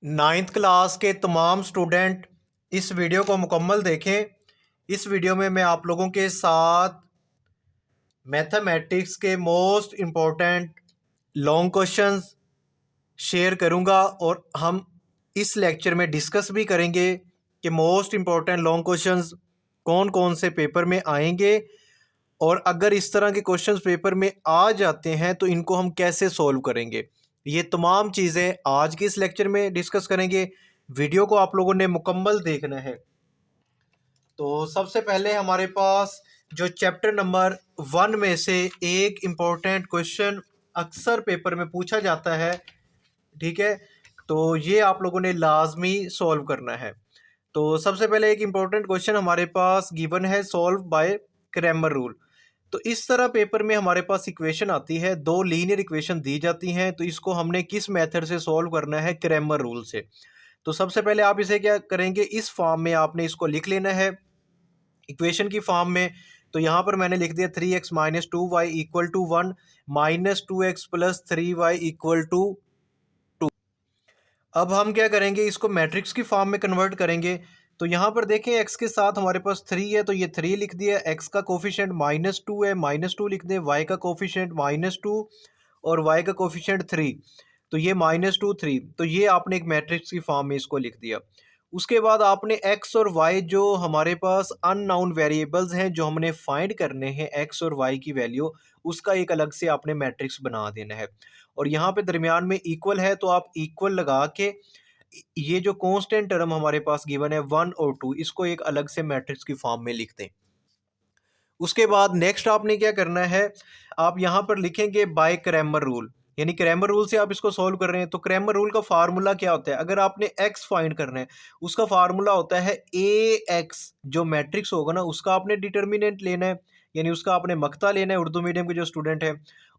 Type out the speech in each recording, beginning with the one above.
Ninth class के तमाम student इस वीडियो को मुकम्मल देखें। इस वीडियो में मैं आप लोगों के साथ मैथमेटिक्स के most important long questions share करूंगा और हम इस लेक्चर में डिस्कस भी करेंगे कि मोस्ट इम्पोर्टेंट लॉन्ग क्वेश्चंस कौन कौन से पेपर में आएंगे और अगर इस तरह के क्वेश्चंस पेपर में आ जाते हैं तो इनको हम कैसे सॉल्व करेंगे। ये तमाम चीज़ें आज के इस लेक्चर में डिस्कस करेंगे। वीडियो को आप लोगों ने मुकम्मल देखना है। तो सबसे पहले हमारे पास जो चैप्टर नंबर 1 में से एक इम्पोर्टेंट क्वेश्चन अक्सर पेपर में पूछा जाता है, ठीक है, तो ये आप लोगों ने लाजमी सॉल्व करना है। तो सबसे पहले एक इम्पोर्टेंट क्वेश्चन हमारे पास गिवन है, सॉल्व बाय क्रैमर रूल। तो इस तरह पेपर में हमारे पास इक्वेशन आती है, दो लीनियर इक्वेशन दी जाती हैं, तो इसको हमने किस मेथड से सॉल्व करना है? क्रैमर रूल से। तो सबसे पहले आप इसे क्या करेंगे, इस फॉर्म में आपने इसको लिख लेना है इक्वेशन की फॉर्म में। तो यहाँ पर मैंने लिख दिया 3x minus 2y equal to 1 minus 2x plus 3y equal to 2। अब हम क्या करेंगे, इसको मैट्रिक्स की फॉर्म में कन्वर्ट करेंगे। तो यहाँ पर देखें x के साथ हमारे पास 3 है, तो ये 3 लिख दिया, x का कोफिशिएंट -2 है, -2 लिख दें, y का कोफिशिएंट -2 और y का कोफिशिएंट 3, तो ये -2 3, तो ये आपने एक मैट्रिक्स की फॉर्म में इसको लिख दिया। उसके बाद आपने x और y जो हमारे पास अननाउन वेरिएबल्स हैं जो हमने फाइंड करने हैं x और y की वैल्यू, उसका एक अलग से आपने मैट्रिक्स बना देना है। और यहाँ पे दरमियान में इक्वल है, तो आप इक्वल लगा के ये जो कांस्टेंट टर्म हमारे पास गिवन है 1 और 2, इसको एक अलग से मैट्रिक्स की फॉर्म में लिख दें। उसके बाद नेक्स्ट आपने क्या करना है, आप यहाँ पर लिखेंगे बाय क्रैमर रूल, यानी क्रैमर रूल से आप इसको सॉल्व कर रहे हैं। तो क्रैमर रूल का फार्मूला क्या होता है? अगर आपने x फाइंड करना है, उसका फार्मूला होता है ax, जो मैट्रिक्स होगा ना उसका आपने डिटर्मिनेंट लेना है, यानी उसका आपने मक्ता लेना है, उर्दू मीडियम के जो स्टूडेंट है,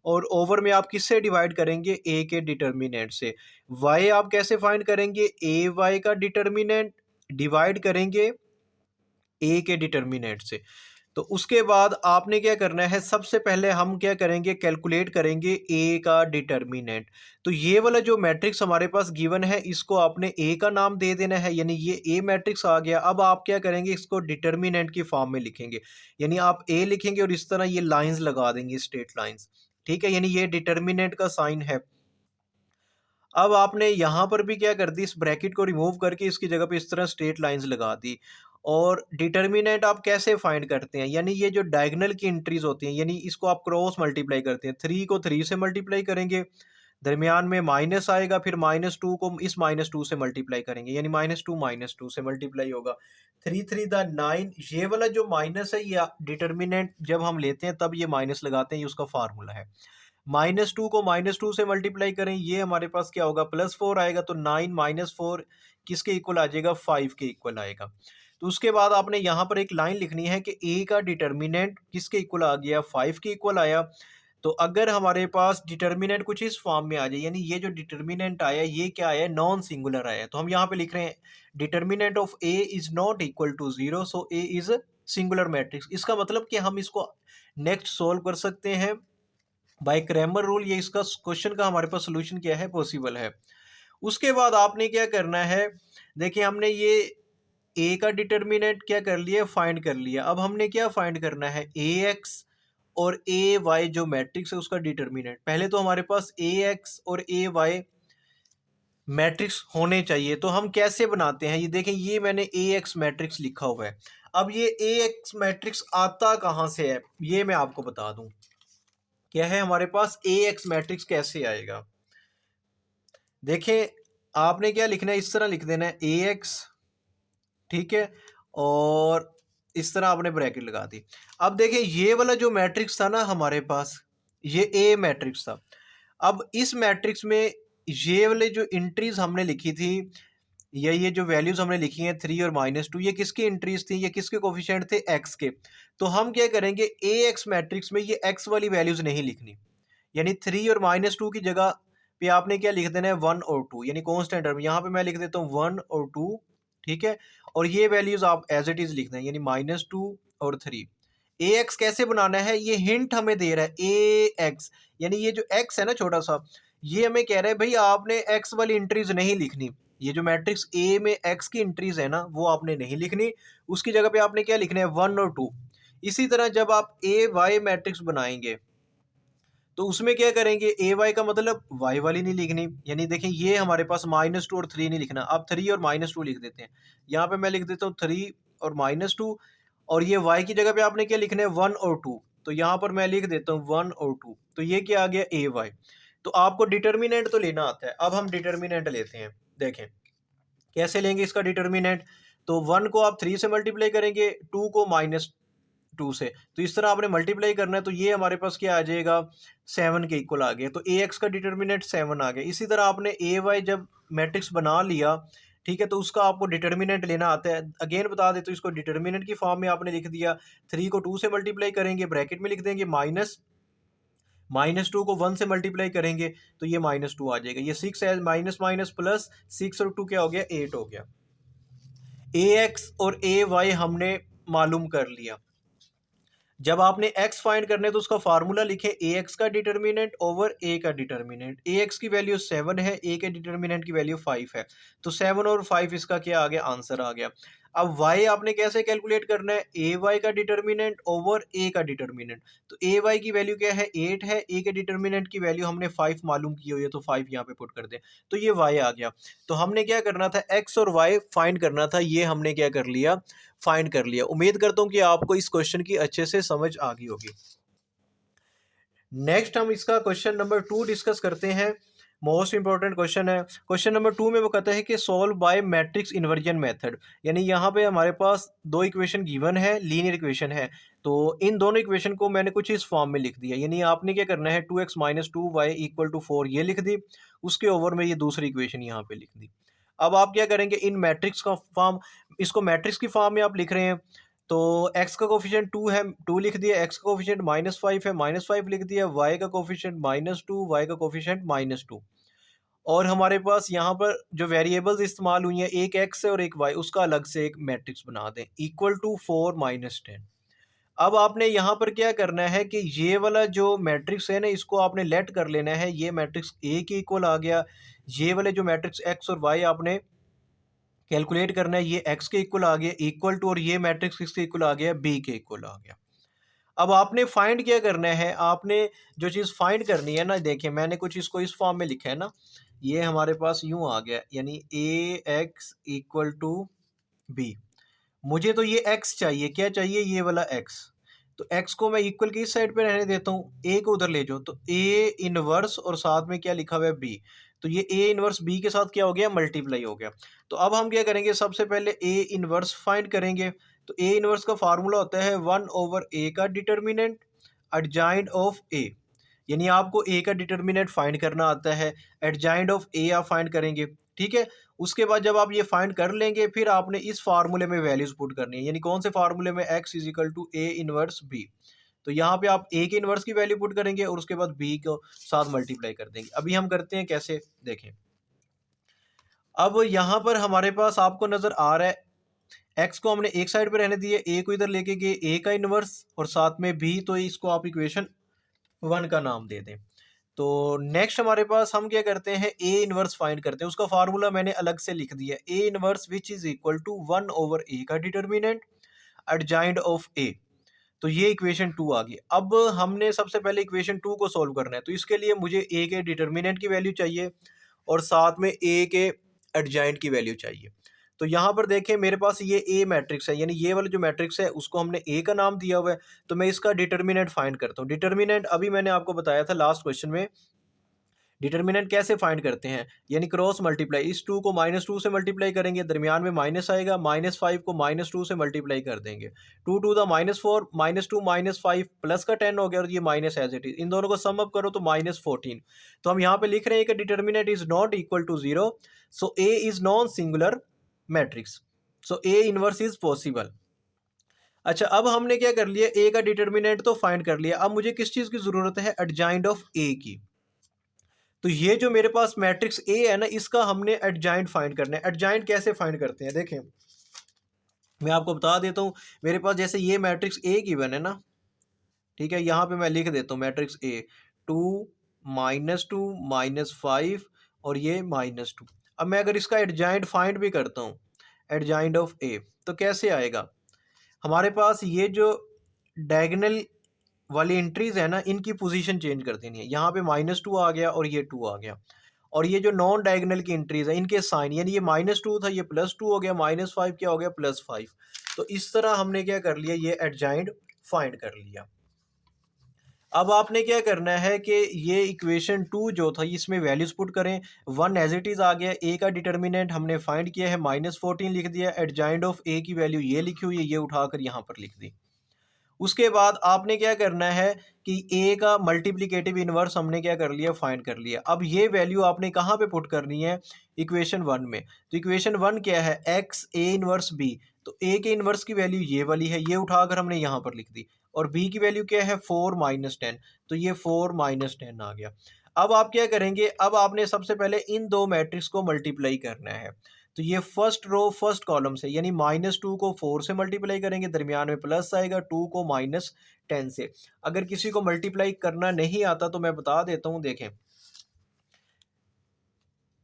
और ओवर में आप किससे डिवाइड करेंगे? a के डिटर्मिनेंट से। y आप कैसे फाइंड करेंगे? ay का डिटर्मिनेंट डिवाइड करेंगे a के डिटर्मिनेंट से। तो उसके बाद आपने क्या करना है, सबसे पहले हम क्या करेंगे, कैलकुलेट करेंगे ए का डिटर्मिनेंट। तो ये वाला जो मैट्रिक्स हमारे पास गिवन है, इसको आपने ए का नाम दे देना है, यानी ये ए मैट्रिक्स आ गया। अब आप क्या करेंगे, इसको डिटर्मिनेंट की फॉर्म में लिखेंगे, यानी आप ए लिखेंगे और इस तरह ये लाइंस लगा देंगे, स्ट्रेट लाइंस, ठीक है, यानी ये डिटर्मिनेंट का साइन है। अब आपने यहाँ पर भी क्या कर दी, इस ब्रैकेट को रिमूव करके इसकी जगह पे इस तरह स्ट्रेट लाइंस लगा दी। और डिटर्मिनेंट आप कैसे फाइंड करते हैं, यानी ये जो डायगोनल की एंट्रीज होती हैं, यानी इसको आप क्रॉस मल्टीप्लाई करते हैं। 3 को 3 से मल्टीप्लाई करेंगे, दरमियान में माइनस आएगा, फिर -2 को इस -2 से मल्टीप्लाई करेंगे, यानी -2 से मल्टीप्लाई होगा। 3 3 द 9, ये वाला जो माइनस है ये डिटर्मिनेंट जब हम लेते हैं तब ये माइनस लगाते हैं, ये उसका फार्मूला है। -2 को -2 से मल्टीप्लाई करें, ये हमारे पास क्या होगा, +4 आएगा, तो 9 माइनस 4 किसके इक्वल आ जाएगा? 5 के इक्वल आएगा। तो उसके बाद आपने यहाँ पर एक लाइन लिखनी है कि ए का डिटर्मिनेंट किसके इक्वल आ गया? 5 के इक्वल आया। तो अगर हमारे पास डिटर्मिनेंट कुछ इस फॉर्म में आ जाए, यानी ये जो डिटर्मिनेंट आया ये क्या आया? नॉन सिंगुलर आया, तो हम यहाँ पे लिख रहे हैं determinant of A is not equal to 0, so A is singular matrix. इसका मतलब कि हम इसको नेक्स्ट सोल्व कर सकते हैं बाय क्रैमर रूल। ये इसका क्वेश्चन का हमारे पास सोल्यूशन क्या है? पॉसिबल है। उसके बाद आपने क्या करना है, देखिए हमने ये ए का डिटर्मिनेंट क्या कर लिया? फाइंड कर लिया। अब हमने क्या फाइंड करना है? ए एक्स और ए वाई जो मैट्रिक्स है उसका डिटर्मिनेंट। पहले तो हमारे पास ए एक्स और ए वाई मैट्रिक्स होने चाहिए, तो हम कैसे बनाते हैं? ये देखें, ये मैंने ए एक्स मैट्रिक्स लिखा हुआ है। अब ये ए एक्स मैट्रिक्स आता कहाँ से है, ये मैं आपको बता दूं। क्या है हमारे पास ए एक्स मैट्रिक्स कैसे आएगा? देखें, आपने क्या लिखना है, इस तरह लिख देना है ए एक्स, ठीक है, और इस तरह आपने ब्रैकेट लगा दी। अब देखें, ये वाला जो मैट्रिक्स था ना हमारे पास, ये ए मैट्रिक्स था। अब इस मैट्रिक्स में ये वाले जो एंट्रीज हमने लिखी थी, या ये जो वैल्यूज हमने लिखी हैं 3 और -2, ये किसकी एंट्रीज थी? ये किसके कोफिशिएंट थे? एक्स के। तो हम क्या करेंगे, ए एक्स मैट्रिक्स में ये एक्स वाली वैल्यूज नहीं लिखनी, यानी 3 और -2 की जगह पे आपने क्या लिख देना है? 1 और 2, यानी कांस्टेंट टर्म। यहाँ पे मैं लिख देता हूँ 1 और 2, ठीक है, और ये वैल्यूज आप एज इट इज लिख दें, यानी -2 और 3। ए एक्स कैसे बनाना है, ये हिंट हमें दे रहा है ए एक्स, यानी ये जो एक्स है ना छोटा सा, ये हमें कह रहा है भाई आपने एक्स वाली एंट्रीज नहीं लिखनी, ये जो मैट्रिक्स ए में एक्स की एंट्रीज है ना वो आपने नहीं लिखनी, उसकी जगह पे आपने क्या लिखना है 1 और 2। इसी तरह जब आप ए वाई मैट्रिक्स बनाएंगे तो उसमें क्या करेंगे, ए वाई का मतलब वाई वाली नहीं लिखनी, यानी देखें ये हमारे पास -2 और 3 नहीं लिखना, आप 3 और -2 लिख देते हैं। यहाँ पे मैं लिख देता हूँ 3 और -2, और ये वाई की जगह पे आपने क्या लिखना है 1 और 2, तो यहाँ पर मैं लिख देता हूँ 1 और 2, तो ये क्या आ गया ए वाई। तो आपको डिटर्मिनेंट तो लेना आता है, अब हम डिटर्मिनेंट लेते हैं। देखें कैसे लेंगे इसका डिटर्मिनेंट, तो 1 को आप 3 से मल्टीप्लाई करेंगे, 2 को -2 से, तो इस तरह आपने मल्टीप्लाई करना है, तो ये हमारे पास क्या आ जाएगा 7 के इक्वल आ गया, तो ए एक्स का डिटर्मिनेंट 7 आ गया। इसी तरह आपने ए वाई जब मैट्रिक्स बना लिया, ठीक है, तो उसका आपको डिटर्मिनेंट लेना आता है। अगेन बता दें तो इसको डिटर्मिनेंट की फॉर्म में आपने लिख दिया, 3 को 2 से मल्टीप्लाई करेंगे, ब्रैकेट में लिख देंगे -2 को 1 से मल्टीप्लाई करेंगे, तो ये -2 आ जाएगा। ये 6 है, माइनस माइनस प्लस 6 और 2 क्या हो गया 8 हो गया। ए एक्स और ए वाई हमने मालूम कर लिया। जब आपने x फाइंड करने तो उसका फार्मूला लिखे ए एक्स का डिटर्मिनेंट ओवर ए का डिटर्मिनेंट। ए एक्स की वैल्यू 7 है, ए के डिटर्मिनेंट की वैल्यू 5 है, तो 7 और 5 इसका क्या आ गया आंसर आ गया। अब y आपने कैसे कैलकुलेट करना है, ए वाई का डिटर्मिनेंट ओवर ए का डिटर्मिनेंट। तो ए वाई की वैल्यू क्या है 8 है, ए के डिटर्मिनेंट की वैल्यू हमने 5 मालूम की हुई है, तो 5 यहाँ पे पुट कर दें, तो ये y आ गया। तो हमने क्या करना था x और y फाइंड करना था, ये हमने क्या कर लिया फाइंड कर लिया। उम्मीद करता हूं कि आपको इस क्वेश्चन की अच्छे से समझ आ गई होगी। नेक्स्ट हम इसका क्वेश्चन नंबर 2 डिस्कस करते हैं। मोस्ट इंपॉर्टेंट क्वेश्चन है। क्वेश्चन नंबर 2 में वो कहता है कि solve by matrix inversion method, यानी यहाँ पे हमारे पास दो इक्वेशन गिवन है, लीनियर इक्वेशन है, तो इन दोनों इक्वेशन को मैंने कुछ इस फॉर्म में लिख दिया। यानी आपने क्या करना है 2x - 2y = 4 ये लिख दी, उसके ओवर में ये दूसरी इक्वेशन यहाँ पे लिख दी। अब आप क्या करेंगे, इन मैट्रिक्स का फॉर्म, इसको मैट्रिक्स की फॉर्म में आप लिख रहे हैं, तो x का कोफिशिएंट 2 है, 2 लिख दिया, x का कोफिशिएंट -5 है, -5 लिख दिया, y का कोफिशिएंट -2, y का कोफिशिएंट -2, और हमारे पास यहाँ पर जो वेरिएबल्स इस्तेमाल हुई हैं, एक x है और एक y, उसका अलग से एक मैट्रिक्स बना दें = 4 - 10। अब आपने यहाँ पर क्या करना है कि ये वाला जो मैट्रिक्स है ना, इसको आपने लेट कर लेना है, ये मैट्रिक्स A के इक्वल आ गया, ये वाले जो मैट्रिक्स x और y आपने कैलकुलेट करना है, ये x के इक्वल आ गया इक्वल टू, और ये मैट्रिक्स किसके इक्वल आ गया b के इक्वल आ गया। अब आपने फाइंड क्या करना है, आपने जो चीज़ फाइंड करनी है ना, देखिए मैंने कुछ इसको इस फॉर्म में लिखा है ना, ये हमारे पास यूं आ गया, यानी ए एक्स इक्वल टू बी। मुझे तो ये x चाहिए, क्या चाहिए ये वाला x, तो x को मैं इक्वल की इस साइड पे रहने देता हूँ, a को उधर ले जाओ, तो a इनवर्स और साथ में क्या लिखा हुआ है b, तो ये a इनवर्स b के साथ क्या हो गया मल्टीप्लाई हो गया। तो अब हम क्या करेंगे, सबसे पहले a इनवर्स फाइंड करेंगे, तो a इनवर्स का फार्मूला होता है 1/a का डिटर्मिनेंट एडजॉइंट ऑफ a, यानी आपको a का डिटर्मिनेंट फाइंड करना आता है, एडजॉइंट ऑफ a आप फाइंड करेंगे, ठीक है। उसके बाद जब आप ये फाइंड कर लेंगे, फिर आपने इस फार्मूले में वैल्यूज पुट करनी है, यानी कौन से फार्मूले में x = a इनवर्स b, तो यहाँ पे आप a के इनवर्स की वैल्यू पुट करेंगे और उसके बाद b को साथ मल्टीप्लाई कर देंगे। अभी हम करते हैं कैसे, देखें। अब यहाँ पर हमारे पास आपको नजर आ रहा है x को हमने एक साइड पे रहने दिए, a को इधर लेके गए, a का इनवर्स और साथ में b, तो इसको आप इक्वेशन 1 का नाम दे दें। तो नेक्स्ट हमारे पास हम क्या करते हैं, ए इनवर्स फाइंड करते हैं, उसका फार्मूला मैंने अलग से लिख दिया, A inverse which is equal to 1/a का डिटर्मिनेंट एडजॉइंट ऑफ ए, तो ये इक्वेशन 2 आ गई। अब हमने सबसे पहले इक्वेशन 2 को सॉल्व करना है, तो इसके लिए मुझे ए के डिटर्मिनेंट की वैल्यू चाहिए और साथ में ए के एडजॉइंट की वैल्यू चाहिए। तो यहाँ पर देखें मेरे पास ये ए मैट्रिक्स है, यानी ये वाला जो मैट्रिक्स है उसको हमने ए का नाम दिया हुआ है, तो मैं इसका डिटर्मिनेंट फाइंड करता हूँ। डिटर्मिनेंट अभी मैंने आपको बताया था लास्ट क्वेश्चन में, डिटर्मिनेंट कैसे फाइंड करते हैं, यानी क्रॉस मल्टीप्लाई, इस 2 को -2 से मल्टीप्लाई करेंगे, दरमियान में माइनस आएगा, -5 को -2 से मल्टीप्लाई कर देंगे, 2 टू द -4, -2 -5 प्लस का 10 हो गया, और ये माइनस एज इट इज, इन दोनों को सम अप करो तो -14। तो हम यहाँ पे लिख रहे हैं कि determinant is not equal to 0, so A is non singular matrix, so A inverse is possible. अच्छा, अब हमने क्या कर लिया, ए का डिटर्मिनेंट तो फाइंड कर लिया, अब मुझे किस चीज़ की ज़रूरत है, एडजॉइंट ऑफ ए की। तो ये जो मेरे पास मैट्रिक्स ए है ना, इसका हमने एडजॉइंट फाइंड करना है। एडजॉइंट कैसे फाइंड करते हैं, देखें मैं आपको बता देता हूँ। मेरे पास जैसे ये मैट्रिक्स ए गिवन है ना, ठीक है, यहाँ पे मैं लिख देता हूँ मैट्रिक्स ए 2 -2 -5 और ये -2। अब मैं अगर इसका एडजॉइंट फाइंड भी करता हूँ, एडजॉइंट ऑफ ए, तो कैसे आएगा? हमारे पास ये जो डायगोनल वाली एंट्रीज है ना, इनकी पोजीशन चेंज कर देनी है। यहाँ पे -2 आ गया और ये 2 आ गया, और ये जो नॉन डायगोनल की एंट्रीज है इनके साइन, यानी ये -2 था, ये +2 हो गया, -5 क्या हो गया, +5। तो इस तरह हमने क्या कर लिया, ये एडजॉइंट फाइंड कर लिया। अब आपने क्या करना है कि ये इक्वेशन 2 जो था इसमें वैल्यूज पुट करें। 1 एज इट इज़ आ गया, ए का डिटर्मिनेंट हमने फाइंड किया है, -14 लिख दिया, एडजॉइंट ऑफ ए की वैल्यू ये लिखी हुई है, ये उठाकर यहाँ पर लिख दी। उसके बाद आपने क्या करना है कि ए का मल्टीप्लिकेटिव इनवर्स हमने क्या कर लिया, फाइंड कर लिया। अब ये वैल्यू आपने कहाँ पे पुट करनी है, इक्वेशन 1 में। तो इक्वेशन 1 क्या है, एक्स ए इनवर्स बी, तो ए के इनवर्स की वैल्यू ये वाली है, ये उठाकर हमने यहाँ पर लिख दी। और बी की वैल्यू क्या है, 4 - 10, तो ये 4 - 10 आ गया। अब आप क्या करेंगे, अब आपने सबसे पहले इन दो मैट्रिक्स को मल्टीप्लाई करना है। तो ये फर्स्ट रो फर्स्ट कॉलम से, यानी -2 को 4 से मल्टीप्लाई करेंगे, दरमियान में प्लस आएगा, 2 को -10 से। अगर किसी को मल्टीप्लाई करना नहीं आता तो मैं बता देता हूँ, देखें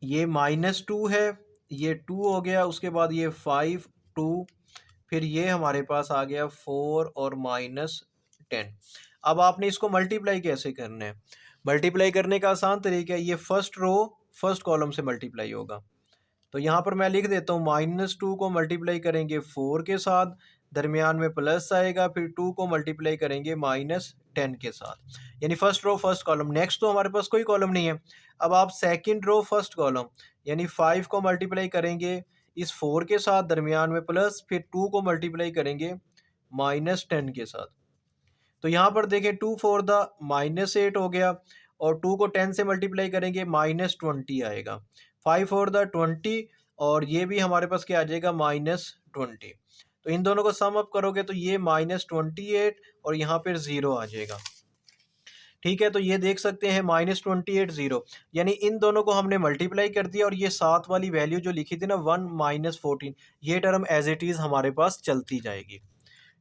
ये -2 है, ये 2 हो गया, उसके बाद ये 5 2, फिर ये हमारे पास आ गया 4 और -10। अब आपने इसको मल्टीप्लाई कैसे करना है? मल्टीप्लाई करने का आसान तरीका है, ये फर्स्ट रो फर्स्ट कॉलम से मल्टीप्लाई होगा। तो यहाँ पर मैं लिख देता हूँ, -2 को मल्टीप्लाई करेंगे 4 के साथ, दरमियान में प्लस आएगा, फिर 2 को मल्टीप्लाई करेंगे -10 के साथ, यानी first row first column. Next तो हमारे पास कोई कॉलम नहीं है। अब आप सेकंड रो फर्स्ट कॉलम, यानी 5 को मल्टीप्लाई करेंगे इस 4 के साथ, दरमियान में प्लस, फिर 2 को मल्टीप्लाई करेंगे -10 के साथ। तो यहाँ पर देखें, 2 4 द -8 हो गया, और 2 को 10 से मल्टीप्लाई करेंगे -20 आएगा, 5 4 द 20, और ये भी हमारे पास क्या आ जाएगा, -20। तो इन दोनों को सम अप करोगे तो ये -28 और यहाँ पर 0 आ जाएगा। ठीक है, तो ये देख सकते हैं -28 0, यानी इन दोनों को हमने मल्टीप्लाई कर दिया, और ये साथ वाली वैल्यू जो लिखी थी ना 1 - 14, ये टर्म एज इट इज़ हमारे पास चलती जाएगी।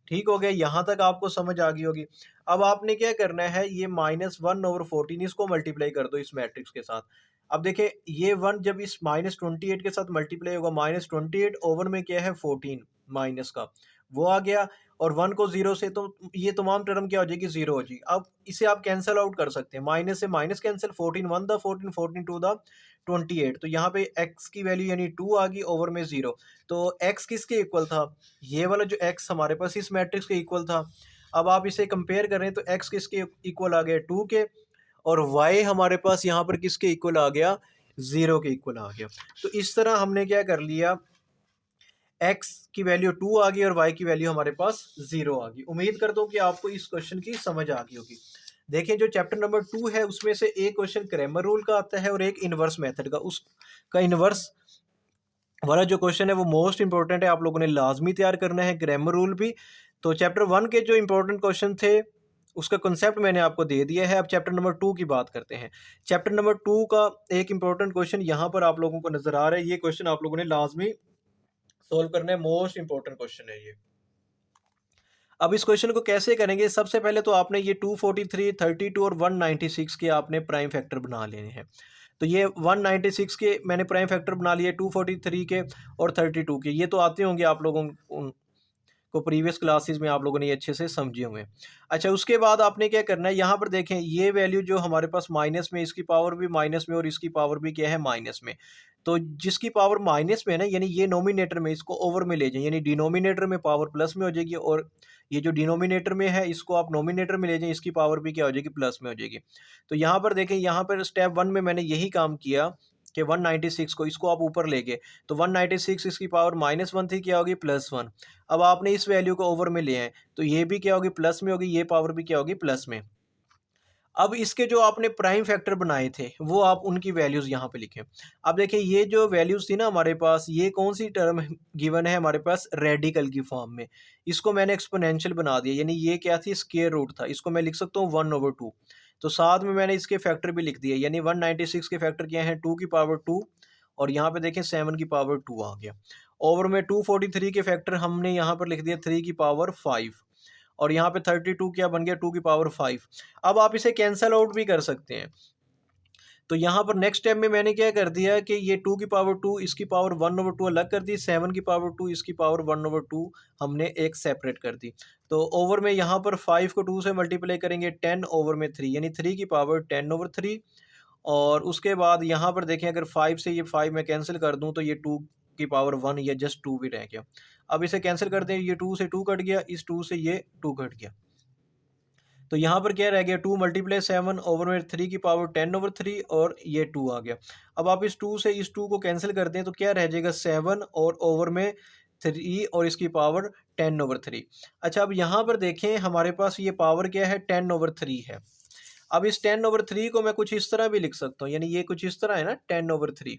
ठीक हो गया, यहाँ तक आपको समझ आ गई होगी। अब आपने क्या करना है, ये -1/14 इसको मल्टीप्लाई कर दो इस मैट्रिक्स के साथ। अब देखिए, ये 1 जब इस -28 के साथ मल्टीप्लाई होगा, -28 ओवर में क्या है 14 माइनस का, वो आ गया, और 1 को 0 से, तो ये तमाम टर्म क्या हो जाएगी, 0 हो जाएगी। अब इसे आप कैंसिल आउट कर सकते हैं, माइनस से माइनस कैंसिल, 14 1 द 14, 14 2 द 28, तो यहाँ पे x की वैल्यू यानी 2 आ गई, ओवर में 0। तो x किसके इक्वल था, ये वाला जो x हमारे पास इस मैट्रिक्स के इक्वल था। अब आप इसे कंपेयर करें तो x किसके इक्वल आ गया, 2 के, और y हमारे पास यहाँ पर किसके इक्वल आ गया, 0 के इक्वल आ गया। तो इस तरह हमने क्या कर लिया, x की वैल्यू 2 आ गई और y की वैल्यू हमारे पास 0 आ गई। उम्मीद करता हूँ कि आपको इस क्वेश्चन की समझ आ गई होगी। देखिए, जो चैप्टर नंबर 2 है उसमें से एक क्वेश्चन क्रैमर रूल का आता है और एक इनवर्स मेथड का। उसका इनवर्स वाला जो क्वेश्चन है वो मोस्ट इंपॉर्टेंट है, आप लोगों ने लाजमी तैयार करना है, ग्रामर रूल भी। तो चैप्टर 1 के जो इंपॉर्टेंट क्वेश्चन थे उसका कंसेप्ट मैंने आपको दे दिया है। अब चैप्टर नंबर 2 की बात करते हैं। चैप्टर नंबर 2 का एक इंपॉर्टेंट क्वेश्चन यहाँ पर आप लोगों को नजर आ रहा है, ये क्वेश्चन आप लोगों ने लाजमी सोल्व करना है, मोस्ट इंपॉर्टेंट क्वेश्चन है ये। अब इस क्वेश्चन को कैसे करेंगे, सबसे पहले तो आपने ये 243, 32 और 196 के आपने प्राइम फैक्टर बना लेने हैं। तो ये 196 के मैंने प्राइम फैक्टर बना लिए, 243 के और 32 के, ये तो आते होंगे आप लोगों को प्रीवियस क्लासेस में, आप लोगों ने ये अच्छे से समझे हुए हैं। अच्छा, उसके बाद आपने क्या करना है, यहाँ पर देखें ये वैल्यू जो हमारे पास माइनस में, इसकी पावर भी माइनस में और इसकी पावर भी क्या है, माइनस में। तो जिसकी पावर माइनस में है ना, यानी ये नोमिनेटर में, इसको ओवर में ले जाएं, यानी डिनोमिनेटर में पावर प्लस में हो जाएगी, और ये जो डिनोमिनेटर में है इसको आप नोमिनेटर में ले जाएं, इसकी पावर भी क्या हो जाएगी, प्लस में हो जाएगी। तो यहाँ पर देखें, यहाँ पर स्टेप 1 में मैंने यही काम किया कि 196 को इसको आप ऊपर ले गए, तो 196 इसकी पावर -1 थी, क्या होगी, +1। अब आपने इस वैल्यू को ओवर में ले आए, तो ये भी क्या होगी, प्लस में होगी, ये पावर भी क्या होगी, प्लस में। अब इसके जो आपने प्राइम फैक्टर बनाए थे वो आप उनकी वैल्यूज़ यहाँ पे लिखें। अब देखिए, ये जो वैल्यूज़ थी ना हमारे पास, ये कौन सी टर्म गिवन है हमारे पास, रेडिकल की फॉर्म में। इसको मैंने एक्सपोनेंशियल बना दिया, यानी ये क्या थी, स्क्वायर रूट था, इसको मैं लिख सकता हूँ 1/2। तो साथ में मैंने इसके फैक्टर भी लिख दिए, यानी 196 के फैक्टर क्या हैं, 2 की पावर 2, और यहाँ पे देखें 7 की पावर 2 आ गया। ओवर में 243 के फैक्टर हमने यहाँ पर लिख दिया 3 की पावर 5, और यहाँ पे 32 क्या बन गया, 2 की पावर 5। अब आप इसे कैंसल आउट भी कर सकते हैं। तो यहाँ पर नेक्स्ट स्टेप में मैंने क्या कर दिया कि ये 2 की पावर 2 इसकी पावर 1/2 अलग कर दी, 7 की पावर 2 इसकी पावर 1/2 हमने एक सेपरेट कर दी। तो ओवर में यहाँ पर 5 को 2 से मल्टीप्लाई करेंगे 10 ओवर में 3 यानी 3 की पावर 10/3। और उसके बाद यहाँ पर देखें अगर 5 से ये 5 मैं कैंसिल कर दूँ तो ये 2 की पावर 1 या जस्ट 2 भी रह गया। अब इसे कैंसिल कर दें, ये 2 से 2 कट गया, इस 2 से ये 2 कट गया। तो यहाँ पर क्या रह गया 2 मल्टीप्लाई 7 ओवर में 3 की पावर 10/3 और ये 2 आ गया। अब आप इस 2 से इस 2 को कैंसिल कर दें तो क्या रह जाएगा 7 और ओवर में 3 और इसकी पावर 10/3। अच्छा, अब यहाँ पर देखें हमारे पास ये पावर क्या है 10/3 है। अब इस 10/3 को मैं कुछ इस तरह भी लिख सकता हूँ, यानी ये कुछ इस तरह है ना 10/3।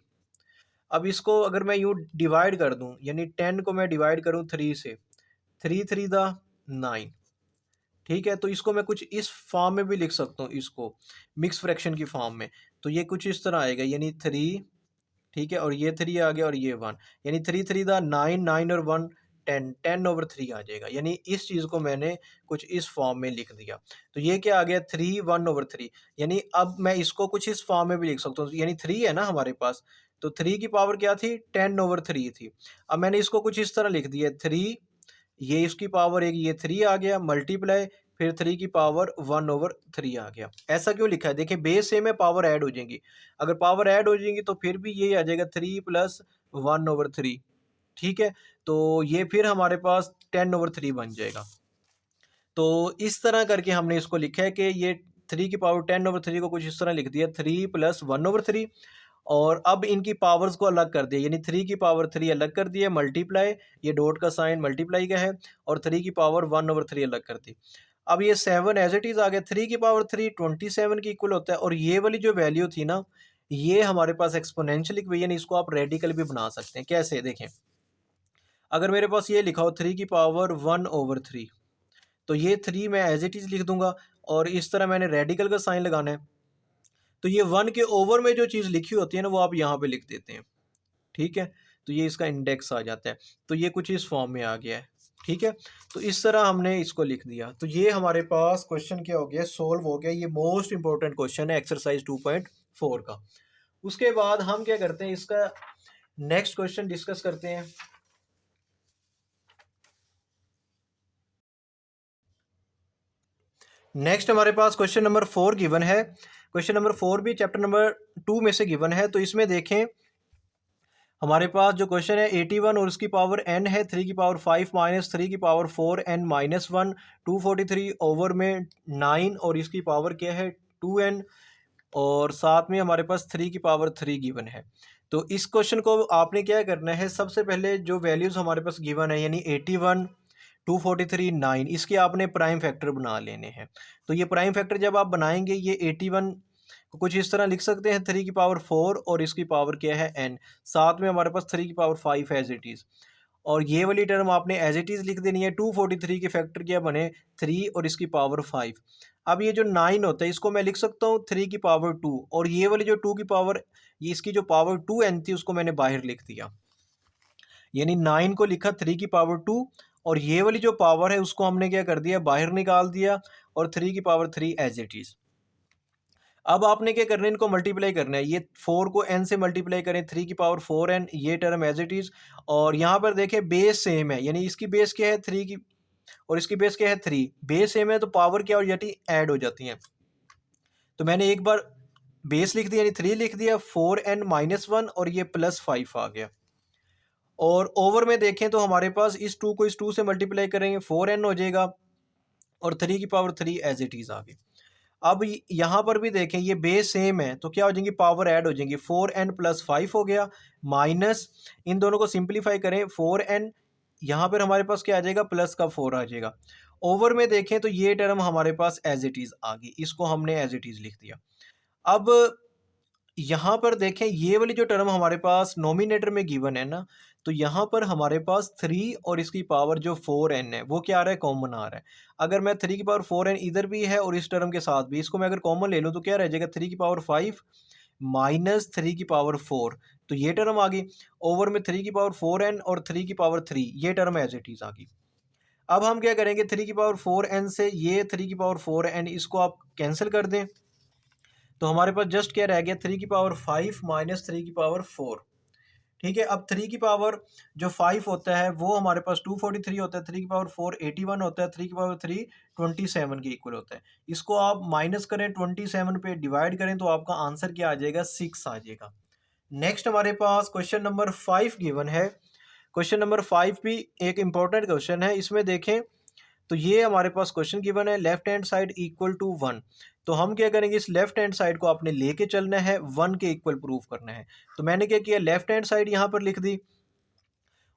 अब इसको अगर मैं यूँ डिवाइड कर दूँ, यानी 10 को मैं डिवाइड करूँ 3 से, 3 3 दा 9, ठीक है? तो इसको मैं कुछ इस फॉर्म में भी लिख सकता हूँ इसको, मिक्स फ्रैक्शन की फॉर्म में। तो ये कुछ इस तरह आएगा, यानी 3, ठीक है? और ये 3 आ गया और ये 1, यानी 3 3 दा 9, 9 और 1 10, 10/3 आ जाएगा। यानी इस चीज़ को मैंने कुछ इस फॉर्म में लिख दिया। तो ये क्या आ गया 3 1/3, यानी अब मैं इसको कुछ इस फॉर्म में भी लिख सकता हूँ, यानी 3 है ना हमारे पास, तो 3 की पावर क्या थी 10/3 थी। अब मैंने इसको कुछ इस तरह लिख दिया 3, ये इसकी पावर एक ये 3 आ गया मल्टीप्लाई फिर 3 की पावर 1/3 आ गया। ऐसा क्यों लिखा है? देखिए बेस सेम है, पावर ऐड हो जाएंगी। अगर पावर ऐड हो जाएंगी तो फिर भी ये आ जाएगा 3 प्लस 1/3, ठीक है? तो ये फिर हमारे पास 10/3 बन जाएगा। तो इस तरह करके हमने इसको लिखा है कि ये 3 की पावर 10/3 को कुछ इस तरह लिख दिया 3 प्लस 1/3। और अब इनकी पावर्स को अलग कर दिया, यानी 3 की पावर 3 अलग कर दिया मल्टीप्लाई, ये डॉट का साइन मल्टीप्लाई का है, और 3 की पावर 1/3 अलग कर दी। अब ये 7 एज इट इज़ आ गया, 3 की पावर 3 27 की इक्वल होता है, और ये वाली जो वैल्यू थी ना ये हमारे पास एक्सपोनेंशियल इक्वेशन, इसको आप रेडिकल भी बना सकते हैं। कैसे देखें, अगर मेरे पास ये लिखा हो 3 की पावर 1/3, तो ये 3 मैं एज इट इज़ लिख दूंगा, और इस तरह मैंने रेडिकल का साइन लगाना है। तो ये 1 के ओवर में जो चीज़ लिखी होती है ना वो आप यहाँ पे लिख देते हैं, ठीक है? तो ये इसका इंडेक्स आ जाता है। तो ये कुछ इस फॉर्म में आ गया है, ठीक है? तो इस तरह हमने इसको लिख दिया। तो ये हमारे पास क्वेश्चन क्या हो गया, सॉल्व हो गया। ये मोस्ट इंपॉर्टेंट क्वेश्चन है एक्सरसाइज 2.4 का। उसके बाद हम क्या करते हैं, इसका नेक्स्ट क्वेश्चन डिस्कस करते हैं। नेक्स्ट हमारे पास क्वेश्चन नंबर 4 गिवन है। क्वेश्चन नंबर 4 भी चैप्टर नंबर 2 में से गिवन है। तो इसमें देखें हमारे पास जो क्वेश्चन है 81 और उसकी पावर n है, 3 की पावर 5 माइनस 3 की पावर 4n माइनस 1, 243 ओवर में 9 और इसकी पावर क्या है 2n, और साथ में हमारे पास 3 की पावर 3 गिवन है। तो इस क्वेश्चन को आपने क्या करना है, सबसे पहले जो वैल्यूज़ हमारे पास गिवन है यानी 81, 243, 9, इसके आपने प्राइम फैक्टर बना लेने हैं। तो ये प्राइम फैक्टर जब आप बनाएंगे, ये 81 को कुछ इस तरह लिख सकते हैं 3 की पावर 4 और इसकी पावर क्या है n, साथ में हमारे पास 3 की पावर 5 एज इट इज़, और ये वाली टर्म आपने एज इट इज़ लिख देनी है। 243 के फैक्टर क्या बने 3 और इसकी पावर 5। अब ये जो 9 होता है इसको मैं लिख सकता हूँ 3 की पावर 2, और ये वाली जो 2 की पावर, ये इसकी जो पावर 2n थी उसको मैंने बाहर लिख दिया, यानी 9 को लिखा 3 की पावर 2, और ये वाली जो पावर है उसको हमने क्या कर दिया बाहर निकाल दिया, और 3 की पावर 3 एज इट इज़। अब आपने क्या करना है, इनको मल्टीप्लाई करना है। ये 4 को n से मल्टीप्लाई करें, 3 की पावर 4n, ये टर्म एज इट इज़। और यहाँ पर देखें बेस सेम है, यानी इसकी बेस क्या है 3 की और इसकी बेस क्या है 3, बेस सेम है तो पावर क्या हो जाती है ऐड हो जाती हैं। तो मैंने एक बार बेस लिख दिया यानी 3 लिख दिया, 4n माइनस 1 और ये प्लस 5 आ गया। और ओवर में देखें तो हमारे पास इस 2 को इस 2 से मल्टीप्लाई करेंगे 4n हो जाएगा, और 3 की पावर 3 एज इट इज़ आ गई। अब यहाँ पर भी देखें ये बेस सेम है तो क्या हो जाएंगी पावर ऐड हो जाएंगी, 4n प्लस 5 हो गया, माइनस इन दोनों को सिंप्लीफाई करें 4n, यहाँ पर हमारे पास क्या आ जाएगा प्लस का 4 आ जाएगा। ओवर में देखें तो ये टर्म हमारे पास एज इट इज़ आ गई, इसको हमने एज इट इज़ लिख दिया। अब यहाँ पर देखें ये वाली जो टर्म हमारे पास नोमिनेटर में गिवन है ना, तो यहाँ पर हमारे पास 3 और इसकी पावर जो 4n है वो क्या आ रहा है कॉमन आ रहा है। अगर मैं 3 की पावर 4n इधर भी है और इस टर्म के साथ भी, इसको मैं अगर कॉमन ले लूँ तो क्या रह जाएगा 3 की पावर 5 माइनस 3 की पावर 4, तो ये टर्म आ गई। ओवर में 3 की पावर 4n और 3 की पावर 3, ये टर्म एज इट इज़ आ गई। अब हम क्या करेंगे 3 की पावर 4n से ये 3 की पावर 4n इसको आप कैंसिल कर दें, तो हमारे पास जस्ट क्या रह गया 3 की पावर 5 माइनस 3 की पावर 4। ठीक है, अब 3 की पावर जो 5 होता है वो हमारे पास 243 होता है, 3 की पावर 4 81 होता है, 3 की पावर 3 27 के इक्वल होता है। इसको आप माइनस करें 27 पे डिवाइड करें तो आपका आंसर क्या आ जाएगा 6 आ जाएगा। नेक्स्ट हमारे पास क्वेश्चन नंबर 5 गिवन है। क्वेश्चन नंबर 5 भी एक इंपॉर्टेंट क्वेश्चन है। इसमें देखें तो ये हमारे पास क्वेश्चन गिवन है left hand side equal to 1। तो हम क्या करेंगे, इस लेफ्ट हैंड साइड को आपने लेके चलना है, 1 के इक्वल प्रूफ करना है। तो मैंने क्या किया, लेफ्ट हैंड साइड यहाँ पर लिख दी।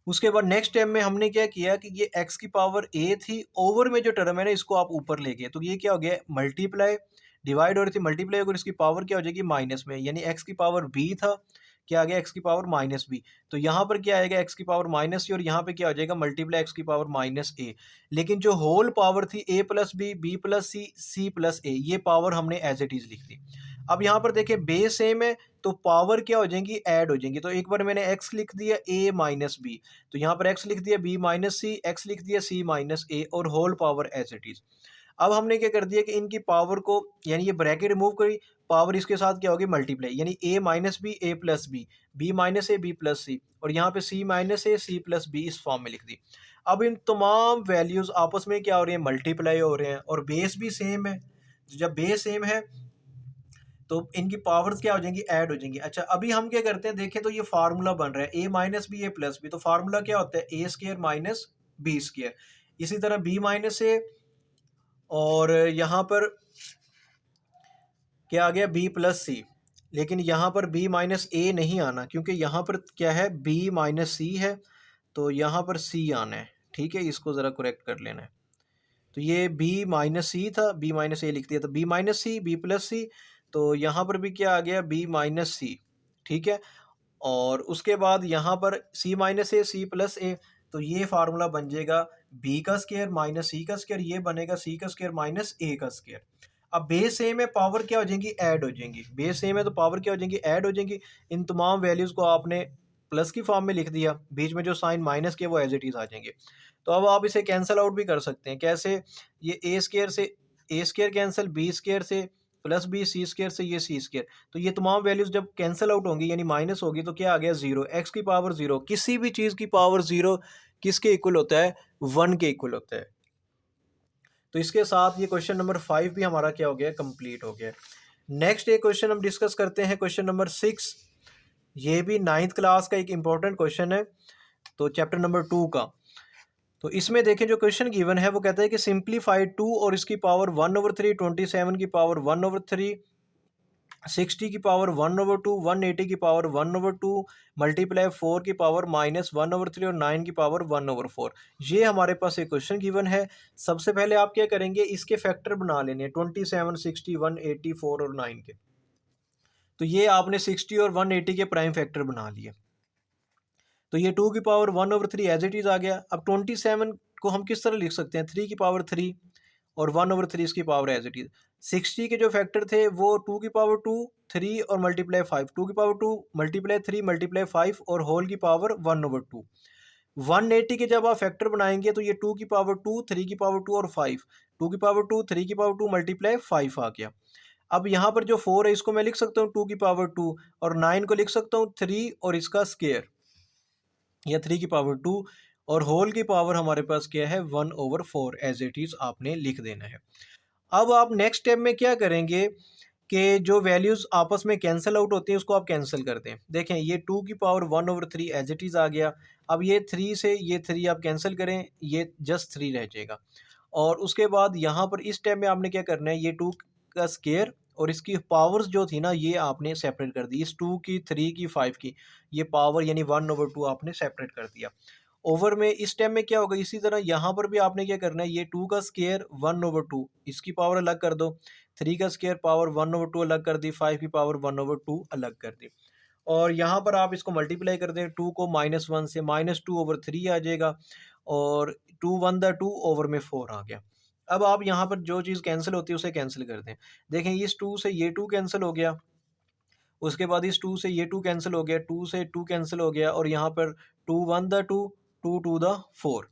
उसके बाद नेक्स्ट टाइम में हमने क्या किया कि ये x की पावर a थी, ओवर में जो टर्म है ना इसको आप ऊपर ले गए, तो ये क्या हो गया मल्टीप्लाई, डिवाइड हो रही थी मल्टीप्लाई होकर इसकी पावर क्या हो जाएगी माइनस में, यानी x की पावर b था, क्या आ गया x की पावर माइनस बी। तो यहाँ पर क्या आएगा x की पावर माइनस सी, और यहाँ पे क्या हो जाएगा मल्टीप्लाई x की पावर माइनस ए। लेकिन जो होल पावर थी a plus B plus C plus A, ये पावर हमने एज इट इज लिख दी। अब यहाँ पर देखिए बेस सेम है तो पावर क्या हो जाएंगी, ऐड हो जाएंगी। तो एक बार मैंने x लिख दिया a माइनस बी, तो यहाँ पर x लिख दिया b माइनस सी, एक्स लिख दिया c माइनस ए, और whole power as it is. अब हमने क्या कर दिया कि इनकी पावर को, यानी ये ब्रैकेट रिमूव करी, पावर इसके साथ क्या होगी मल्टीप्लाई, यानी a minus B A plus B minus A B plus C, और यहाँ पे c minus A C plus B इस फॉर्म में लिख दी। अब इन तमाम वैल्यूज आपस में क्या हो रही है, मल्टीप्लाई हो रहे हैं, और बेस भी सेम है। जब बेस सेम है तो इनकी पावर्स क्या हो जाएंगी, ऐड हो जाएंगी। अच्छा, अभी हम क्या करते हैं, देखें तो ये फार्मूला बन रहा है a minus B A plus B, तो फार्मूला क्या होता है a square minus B square. इसी तरह b माइनस ए, और यहाँ पर क्या आ गया b प्लस सी, लेकिन यहाँ पर b माइनस ए नहीं आना, क्योंकि यहाँ पर क्या है b माइनस सी है, तो यहाँ पर c आना है। ठीक है, इसको ज़रा करेक्ट कर लेना है। तो ये b माइनस सी था, b माइनस ए लिख दिया, तो b minus C B plus C, तो यहाँ पर भी क्या आ गया b माइनस सी। ठीक है, और उसके बाद यहाँ पर c minus A C plus ए, तो ये फार्मूला बन जाएगा b का स्केयर माइनस सी का स्केयर, ये बनेगा c का स्केयर माइनस ए का स्केयर। अब बेस सेम है, पावर क्या हो जाएंगी, ऐड हो जाएंगी। बेस सेम है तो पावर क्या हो जाएंगी, ऐड हो जाएंगी। इन तमाम वैल्यूज़ को आपने प्लस की फॉर्म में लिख दिया, बीच में जो साइन माइनस के वो एज इट इज़ आ जाएंगे। तो अब आप इसे कैंसिल आउट भी कर सकते हैं। कैसे, ये ए स्केयर से ए स्केयर कैंसिल, बी स्केयर से प्लस बी, सी स्केयर से ये सी स्केयर, तो ये तमाम वैल्यूज़ जब कैंसिल आउट होंगी यानी माइनस होगी तो क्या आ गया जीरो। एक्स की पावर जीरो, किसी भी चीज़ की पावर जीरो किसके इक्वल होता है, 1 के इक्वल होता है। तो इसके साथ ये क्वेश्चन नंबर 5 भी हमारा क्या हो गया, कंप्लीट हो गया। नेक्स्ट एक क्वेश्चन हम डिस्कस करते हैं, क्वेश्चन नंबर 6। ये भी 9th क्लास का एक इंपॉर्टेंट क्वेश्चन है, तो चैप्टर नंबर 2 का। तो इसमें देखें जो क्वेश्चन गिवन है वो कहता है कि सिंप्लीफाइड 2 और इसकी पावर 1/3, 27 की पावर 1/3, 60 की पावर 1/2, 180 की पावर 1/2, मल्टीप्लाई 4 की पावर -1/3 और 9 की पावर 1/4। ये हमारे पास एक क्वेश्चन गिवन है। सबसे पहले आप क्या करेंगे, इसके फैक्टर बना लेने 27, 60, 180, 4 और 9 के। तो ये आपने 60 और 180 के प्राइम फैक्टर बना लिए। तो ये 2 की पावर 1/3 एज इट इज़ आ गया। अब 27 को हम किस तरह लिख सकते हैं, 3 की पावर 3 और 1/3 इसकी पावर एज इट इज़। 60 के जो फैक्टर थे वो 2 की पावर 2, 3 और मल्टीप्लाई 5, 2 की पावर 2 मल्टीप्लाई 3 मल्टीप्लाई 5 और होल की पावर 1/2। 180 के जब आप फैक्टर बनाएंगे तो ये 2 की पावर 2, 3 की पावर 2 और 5, 2 की पावर 2, 3 की पावर 2 मल्टीप्लाई 5 आ गया। अब यहाँ पर जो 4 है इसको मैं लिख सकता हूँ 2 की पावर 2, और 9 को लिख सकता हूँ 3 और इसका स्केयर, या 3 की पावर 2, और होल की पावर हमारे पास क्या है 1/4 एज इट इज़ आपने लिख देना है। अब आप नेक्स्ट स्टेप में क्या करेंगे कि जो वैल्यूज़ आपस में कैंसिल आउट होती हैं उसको आप कैंसिल कर दें। देखें ये 2 की पावर 1/3 एज इट इज़ आ गया। अब ये 3 से ये 3 आप कैंसिल करें, ये जस्ट 3 रह जाएगा। और उसके बाद यहाँ पर इस स्टेप में आपने क्या करना है, ये 2 का स्केयर और इसकी पावर्स जो थी ना ये आपने सेपरेट कर दी, इस 2 की, 3 की, 5 की, ये पावर यानी 1/2 आपने सेपरेट कर दिया। ओवर में इस टाइम में क्या होगा, इसी तरह यहाँ पर भी आपने क्या करना है, ये 2 का स्केयर 1/2 इसकी पावर अलग कर दो, 3 का स्केयर पावर 1/2 अलग कर दी, 5 की पावर 1/2 अलग कर दी। और यहाँ पर आप इसको मल्टीप्लाई कर दें, 2 को -1 से -2/3 आ जाएगा, और 2 1 द 2 ओवर में 4 आ गया। अब आप यहाँ पर जो चीज़ कैंसिल होती है उसे कैंसिल कर दें। देखें इस 2 से ये 2 कैंसिल हो गया, उसके बाद इस 2 से ये 2 कैंसिल हो गया, 2 से 2 कैंसिल हो गया, और यहाँ पर 2 1 द 2, 2 2 द 4।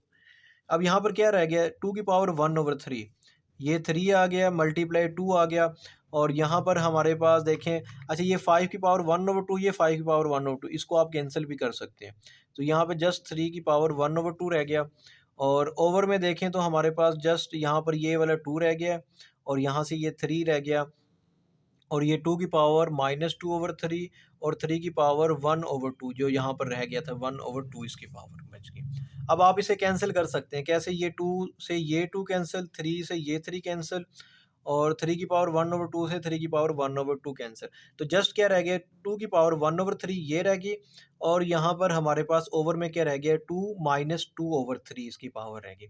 अब यहाँ पर क्या रह गया, 2 की पावर 1/3, ये 3 आ गया, मल्टीप्लाई 2 आ गया, और यहाँ पर हमारे पास देखें, अच्छा ये 5 की पावर 1/2, ये 5 की पावर 1/2, इसको आप कैंसिल भी कर सकते हैं। तो यहाँ पे जस्ट 3 की पावर 1/2 रह गया। और ओवर में देखें तो हमारे पास जस्ट यहाँ पर ये वाला 2 रह गया और यहाँ से ये 3 रह गया और ये 2 की पावर -2/3 और 3 की पावर 1/2 जो यहाँ पर रह गया था 1/2 इसकी पावर बच गई। अब आप इसे कैंसिल कर सकते हैं कैसे, ये 2 से ये 2 कैंसिल, 3 से ये 3 कैंसिल और 3 की पावर 1/2 से 3 की पावर 1/2 कैंसिल। तो जस्ट क्या रह गया, 2 की पावर 1/3 ये रह गई और यहाँ पर हमारे पास ओवर में क्या रह गया, 2 - 2/3 इसकी पावर रह गई।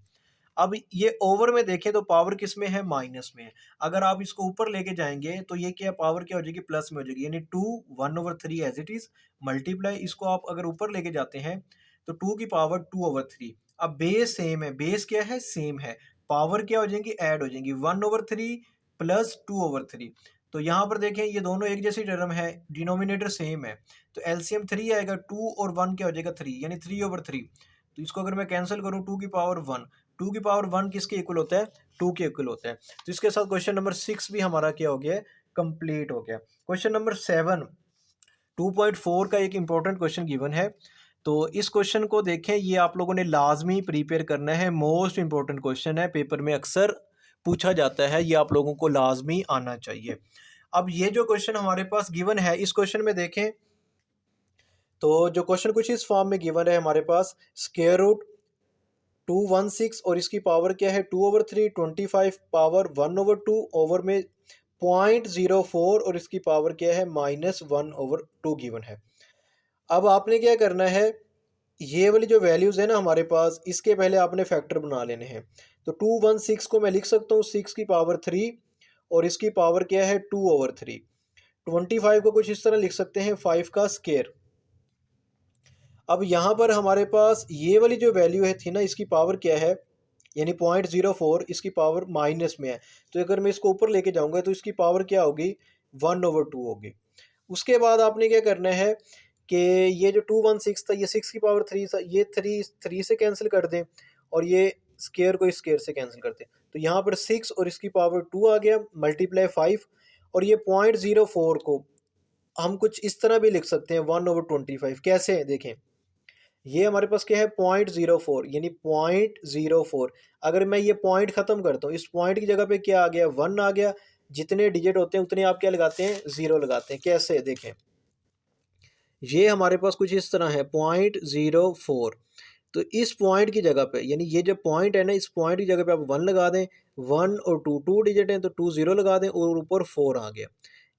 अब ये ओवर में देखें तो पावर किस में है, माइनस में है। अगर आप इसको ऊपर लेके जाएंगे तो ये क्या पावर क्या हो जाएगी, प्लस में हो जाएगी, यानी 2 1/3 एज इट इज मल्टीप्लाई, इसको आप अगर ऊपर लेके जाते हैं तो 2 की पावर 2/3। अब बेस सेम है, बेस क्या है, सेम है, पावर क्या हो जाएंगी, ऐड हो जाएंगी, 1/3 प्लस 2/3। तो यहाँ पर देखें ये दोनों एक जैसी टर्म है, डिनोमिनेटर सेम है, तो एलसीएम 3 आएगा, 2 और 1 क्या हो जाएगा 3, यानी 3/3। तो इसको अगर मैं कैंसिल करूँ 2 की पावर 1, 2 की पावर 1 किसके इक्वल होता है, 2 के इक्वल होता है। तो इसके साथ क्वेश्चन नंबर 6 भी हमारा क्या हो गया, कंप्लीट हो गया। क्वेश्चन नंबर 7 2.4 का एक इंपॉर्टेंट क्वेश्चन गिवन है। तो इस क्वेश्चन को देखें, ये आप लोगों ने लाजमी प्रिपेयर करना है, मोस्ट इंपॉर्टेंट क्वेश्चन है, पेपर में अक्सर पूछा जाता है, ये आप लोगों को लाजमी आना चाहिए। अब ये जो क्वेश्चन हमारे पास गिवन है, इस क्वेश्चन में देखें तो जो क्वेश्चन कुछ इस फॉर्म में गिवन है हमारे पास, स्क्वायर रूट 216 और इसकी पावर क्या है 2/3, 25 पावर 1/2 ओवर में 0.04 और इसकी पावर क्या है -1/2 गिवन है। अब आपने क्या करना है, ये वाली जो वैल्यूज़ है ना हमारे पास, इसके पहले आपने फैक्टर बना लेने हैं। तो 216 को मैं लिख सकता हूँ 6 की पावर 3 और इसकी पावर क्या है 2/3। 25 को कुछ इस तरह लिख सकते हैं 5 का स्क्वायर। अब यहाँ पर हमारे पास ये वाली जो वैल्यू है थी ना, इसकी पावर क्या है, यानी 0.04, इसकी पावर माइनस में है, तो अगर मैं इसको ऊपर लेके जाऊंगा तो इसकी पावर क्या होगी 1/2 होगी। उसके बाद आपने क्या करना है कि ये जो 216 था, ये 6 की पावर 3 था, ये 3 से कैंसिल कर दें और ये स्केयर को स्केयर से कैंसिल कर दें। तो यहाँ पर 6 और इसकी पावर 2 आ गया, मल्टीप्लाई 5 और ये 0.04 को हम कुछ इस तरह भी लिख सकते हैं 1/25। कैसे देखें, ये हमारे पास क्या है 0.04, यानी 0.04। अगर मैं ये पॉइंट ख़त्म करता हूँ, इस पॉइंट की जगह पे क्या आ गया 1 आ गया, जितने डिजिट होते हैं उतने आप क्या लगाते हैं, 0 लगाते हैं। कैसे देखें, ये हमारे पास कुछ इस तरह है 0.04। तो इस पॉइंट की जगह पे, यानी ये जो पॉइंट है ना, इस पॉइंट की जगह पे आप 1 लगा दें, 1 और 2 डिजिट हैं तो 2 0 लगा दें और ऊपर 4 आ गया,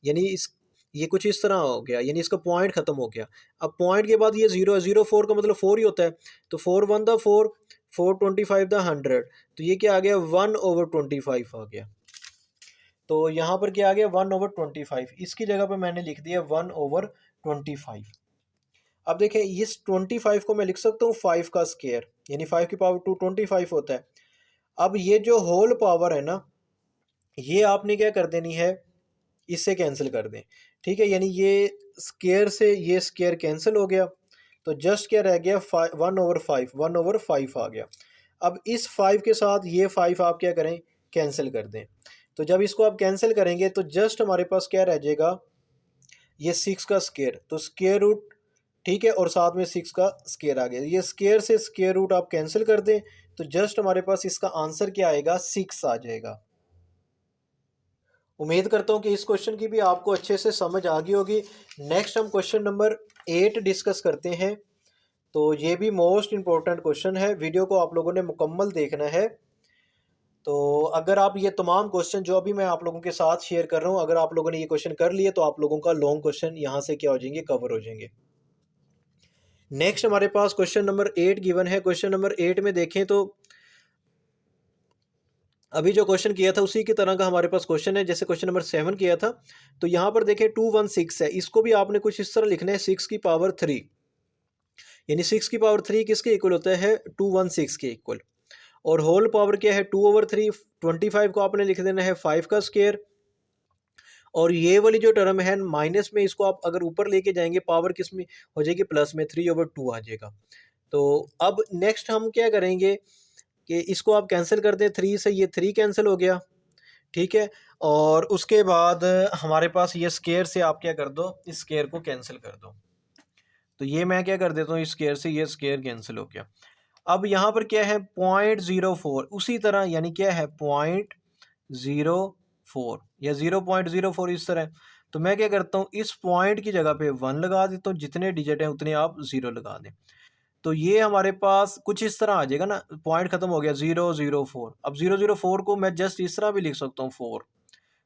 यानी इस ये कुछ इस तरह हो गया, यानी इसका पॉइंट ख़त्म हो गया। अब पॉइंट के बाद ये 0 0 4 का मतलब 4 ही होता है, तो 4 1 द 4, 4 25 द 100, तो ये क्या आ गया 1/25 आ गया। तो यहाँ पर क्या आ गया 1/25, इसकी जगह पर मैंने लिख दिया 1/25। अब देखें इस 25 को मैं लिख सकता हूँ 5 का स्क्वायर, यानी 5 की पावर 2 25 होता है। अब ये जो होल पावर है ना, ये आपने क्या कर देनी है, इससे कैंसिल कर दें, ठीक है, यानी ये स्क्वायर से ये स्क्वायर कैंसिल हो गया, तो जस्ट क्या रह गया 1/5 आ गया। अब इस 5 के साथ ये 5 आप क्या करें, कैंसिल कर दें। तो जब इसको आप कैंसिल करेंगे तो जस्ट हमारे पास क्या रह जाएगा, ये 6 का स्क्वायर, तो स्क्वायर रूट, ठीक है, और साथ में 6 का स्क्वायर आ गया, ये स्क्वायर से स्क्वायर रूट आप कैंसिल कर दें तो जस्ट हमारे पास इसका आंसर क्या आएगा 6 आ जाएगा। उम्मीद करता हूँ कि इस क्वेश्चन की भी आपको अच्छे से समझ आ गई होगी। नेक्स्ट हम क्वेश्चन नंबर 8 डिस्कस करते हैं। तो ये भी मोस्ट इम्पोर्टेंट क्वेश्चन है, वीडियो को आप लोगों ने मुकम्मल देखना है। तो अगर आप ये तमाम क्वेश्चन जो अभी मैं आप लोगों के साथ शेयर कर रहा हूँ, अगर आप लोगों ने ये क्वेश्चन कर लिए तो आप लोगों का लॉन्ग क्वेश्चन यहाँ से क्या हो जाएंगे, कवर हो जाएंगे। नेक्स्ट हमारे पास क्वेश्चन नंबर 8 गिवन है। क्वेश्चन नंबर 8 में देखें तो अभी जो क्वेश्चन किया था उसी की तरह का हमारे पास क्वेश्चन है जैसे क्वेश्चन नंबर 7 किया था। तो यहाँ पर देखें 216 है, इसको भी आपने कुछ इस तरह लिखना है 6 की पावर 3, यानी 6 की पावर 3 किसके इक्वल होता है 216 के इक्वल, और होल पावर क्या है 2/3, 25 को आपने लिख देना है 5 का स्क्वायर, और ये वाली जो टर्म है माइनस में, इसको आप अगर ऊपर लेके जाएंगे पावर किस में हो जाएगी, प्लस में 3/2 आ जाएगा। तो अब नेक्स्ट हम क्या करेंगे कि इसको आप कैंसिल कर दें, 3 से ये 3 कैंसिल हो गया, ठीक है। और उसके बाद हमारे पास ये स्केयर से आप क्या कर दो, इस स्केयर को कैंसिल कर दो। तो ये मैं क्या कर देता हूँ, इस स्केयर से ये स्केयर कैंसिल हो गया। अब यहाँ पर क्या है 0.04, उसी तरह यानी क्या है 0.04 या 0.04 इस तरह। तो मैं क्या करता हूँ, इस पॉइंट की जगह पे 1 लगा देता हूँ, जितने डिजिट हैं उतने आप 0 लगा दें। तो ये हमारे पास कुछ इस तरह आ जाएगा ना, पॉइंट खत्म हो गया 004। अब 004 को मैं जस्ट इस तरह भी लिख सकता हूँ 4।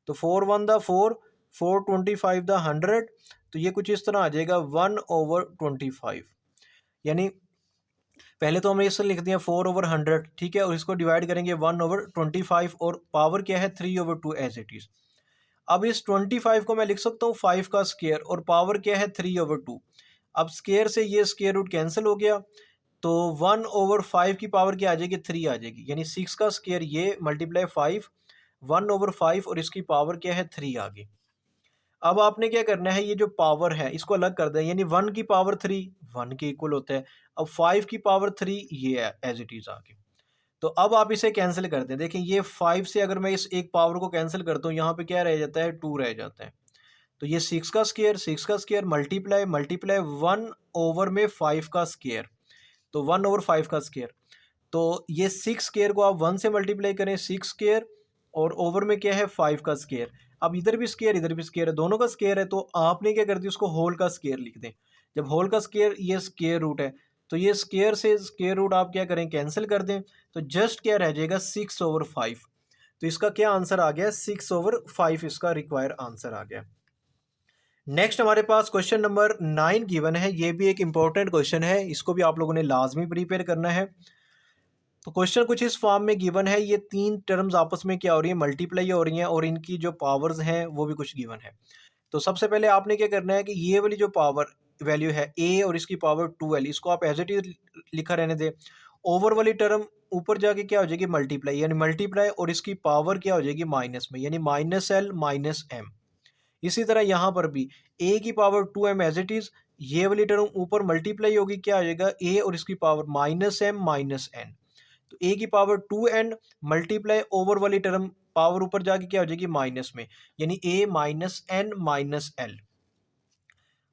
तो 4 1 द 4, 4 25 द 100। तो ये कुछ इस तरह आ जाएगा 1/25। यानी पहले तो हमने इससे लिख दिया 4/100, ठीक है, और इसको डिवाइड करेंगे 1/25, और पावर क्या है 3/2 एज इट इज। अब इस 25 को मैं लिख सकता हूँ 5 का स्केयर, और पावर क्या है 3/2। अब स्केयर से ये स्केयर रूट कैंसिल हो गया, तो 1/5 की पावर क्या आ जाएगी 3 आ जाएगी, यानी 6 का स्केयर ये मल्टीप्लाई 5, 1/5, और इसकी पावर क्या है 3 आ गई। अब आपने क्या करना है, ये जो पावर है इसको अलग कर दें, यानी 1 की पावर 3 1 के इक्वल होता है। अब 5 की पावर 3 ये है एज इट इज आगे। तो अब आप इसे कैंसिल कर दें, देखें ये 5 से अगर मैं इस एक पावर को कैंसिल करता हूँ, यहाँ पे क्या रह जाता है 2 रह जाता है। तो ये 6 का स्केयर, 6 का स्केयर मल्टीप्लाई मल्टीप्लाई 1/5 का स्केयर, तो 1/5 का स्केयर। तो ये 6 स्केयर को आप 1 से मल्टीप्लाई करें, 6 स्केयर, और ओवर में क्या है 5 का स्केयर। अब इधर भी स्केयर इधर भी स्केयर है, दोनों का स्केयर है, तो आपने क्या कर दिया उसको होल का स्केयर लिख दें। जब होल का स्केयर ये स्केयर रूट है, तो ये स्केयर से स्केयर रूट आप क्या करें कैंसिल कर दें, तो जस्ट क्या रह जाएगा 6/5। तो इसका क्या आंसर आ गया 6/5, इसका रिक्वायर आंसर आ गया। नेक्स्ट हमारे पास क्वेश्चन नंबर 9 गिवन है, ये भी एक इंपॉर्टेंट क्वेश्चन है, इसको भी आप लोगों ने लाजमी प्रिपेयर करना है। तो क्वेश्चन कुछ इस फॉर्म में गिवन है, ये तीन टर्म्स आपस में क्या हो रही है मल्टीप्लाई हो रही हैं, और इनकी जो पावर्स हैं वो भी कुछ गिवन है। तो सबसे पहले आपने क्या करना है कि ये वाली जो पावर वैल्यू है a और इसकी पावर 2l, इसको आप एज इट इज लिखा रहने दें। ओवर वाली टर्म ऊपर जाके क्या हो जाएगी मल्टीप्लाई, यानी मल्टीप्लाई, और इसकी पावर क्या हो जाएगी माइनस में, यानी -l -m। इसी तरह यहाँ पर भी a की power 2m as it is, ये वाली टर्म ऊपर मल्टीप्लाई होगी, क्या आ जाएगा a और इसकी पावर -m -n। तो a की पावर 2n मल्टीप्लाई ओवर वाली टर्म पावर ऊपर जाके क्या हो जाएगी माइनस में, यानी a -n -l।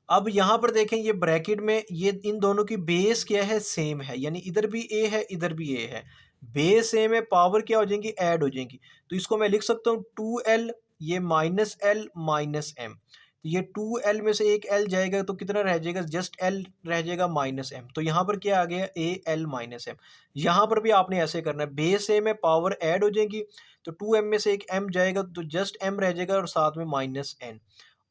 अब यहाँ पर देखें ये ब्रैकेट में ये इन दोनों की बेस क्या है सेम है, यानी इधर भी a है इधर भी a है, बेस सेम है, पावर क्या हो जाएंगी ऐड हो जाएंगी। तो इसको मैं लिख सकता हूँ 2l, ये -l -m। तो ये 2l में से एक l जाएगा तो कितना रह जाएगा, जस्ट l रह जाएगा -m। तो यहाँ पर क्या आ गया al -m। यहाँ पर भी आपने ऐसे करना है, बेस सेम है पावर ऐड हो जाएंगी, तो 2m में से एक m जाएगा तो जस्ट m रह जाएगा और साथ में -n।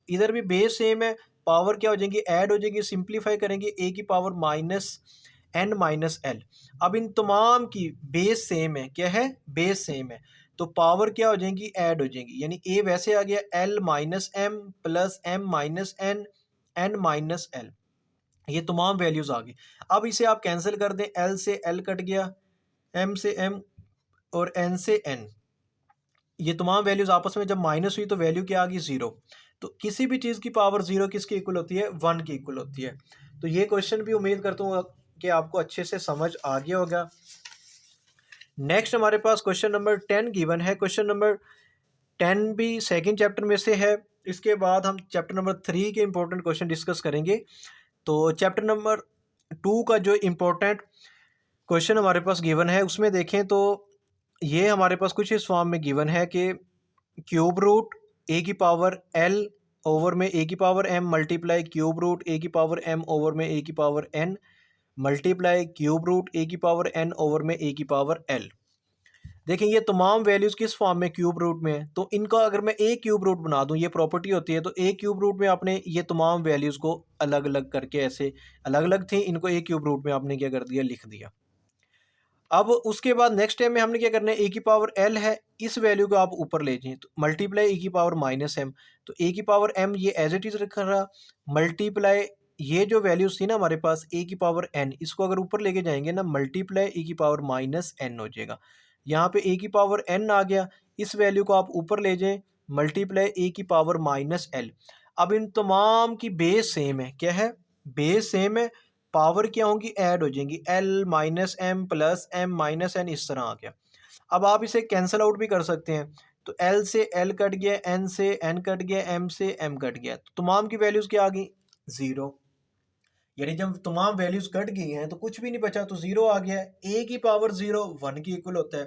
इधर भी बेस सेम है, पावर क्या हो जाएंगी ऐड हो जाएगी, सिंप्लीफाई करेंगे a की पावर -n -l। अब इन तमाम की बेस सेम है, क्या है बेस सेम है, तो पावर क्या हो जाएंगी ऐड हो जाएंगी, यानी a वैसे आ गया l -m plus m -n n -l। ये तमाम वैल्यूज आ गई। अब इसे आप कैंसिल कर दें, l से l कट गया, m से m और n से n। ये तमाम वैल्यूज आपस में जब माइनस हुई तो वैल्यू क्या आ गई 0। तो किसी भी चीज़ की पावर 0 किसकी इक्वल होती है 1 की इक्वल होती है। तो ये क्वेश्चन भी उम्मीद करता हूँ कि आपको अच्छे से समझ आ गया होगा। नेक्स्ट हमारे पास क्वेश्चन नंबर 10 गिवन है। क्वेश्चन नंबर 10 भी सेकंड चैप्टर में से है। इसके बाद हम चैप्टर नंबर 3 के इंपॉर्टेंट क्वेश्चन डिस्कस करेंगे। तो चैप्टर नंबर 2 का जो इम्पोर्टेंट क्वेश्चन हमारे पास गिवन है उसमें देखें तो ये हमारे पास कुछ इस फॉर्म में गिवन है कि क्यूब रूट ए की पावर एल ओवर में ए की power M multiply cube root A की पावर एम ओवर में ए की power N multiply cube root A की पावर एन ओवर में ए की पावर एल। देखें ये तमाम वैल्यूज़ किस फॉर्म में क्यूब रूट में है, तो इनका अगर मैं ए क्यूब रूट बना दूं, ये प्रॉपर्टी होती है, तो ए क्यूब रूट में आपने ये तमाम वैल्यूज़ को अलग अलग करके ऐसे अलग अलग थी, इनको ए क्यूब रूट में आपने क्या कर दिया लिख दिया। अब उसके बाद नेक्स्ट टाइम में हमने क्या करना है, ए की पावर एल है, इस वैल्यू को आप ऊपर ले जाएं, तो मल्टीप्लाई ए की पावर -m, तो ए की पावर m ये एज इट इज रखा रहा, मल्टीप्लाई ये जो वैल्यूज थी ना हमारे पास ए की पावर n, इसको अगर ऊपर लेके जाएंगे ना मल्टीप्लाई ए की पावर -n हो जाएगा। यहाँ पे ए की पावर n आ गया, इस वैल्यू को आप ऊपर ले जाएं मल्टीप्लाई ए की पावर -l। अब इन तमाम की बेस सेम है, क्या है बेस सेम है, पावर क्या होंगी ऐड हो जाएंगी, l -m plus m -n इस तरह आ गया। अब आप इसे कैंसिल आउट भी कर सकते हैं, तो एल से एल कट गया, एन से एन कट गया, एम से एम कट गया, तो तमाम की वैल्यूज़ क्या आ गई? ज़ीरो। यानी जब तमाम वैल्यूज़ कट गई हैं तो कुछ भी नहीं बचा, तो ज़ीरो आ गया। ए की पावर ज़ीरो 1 की इक्वल होता है,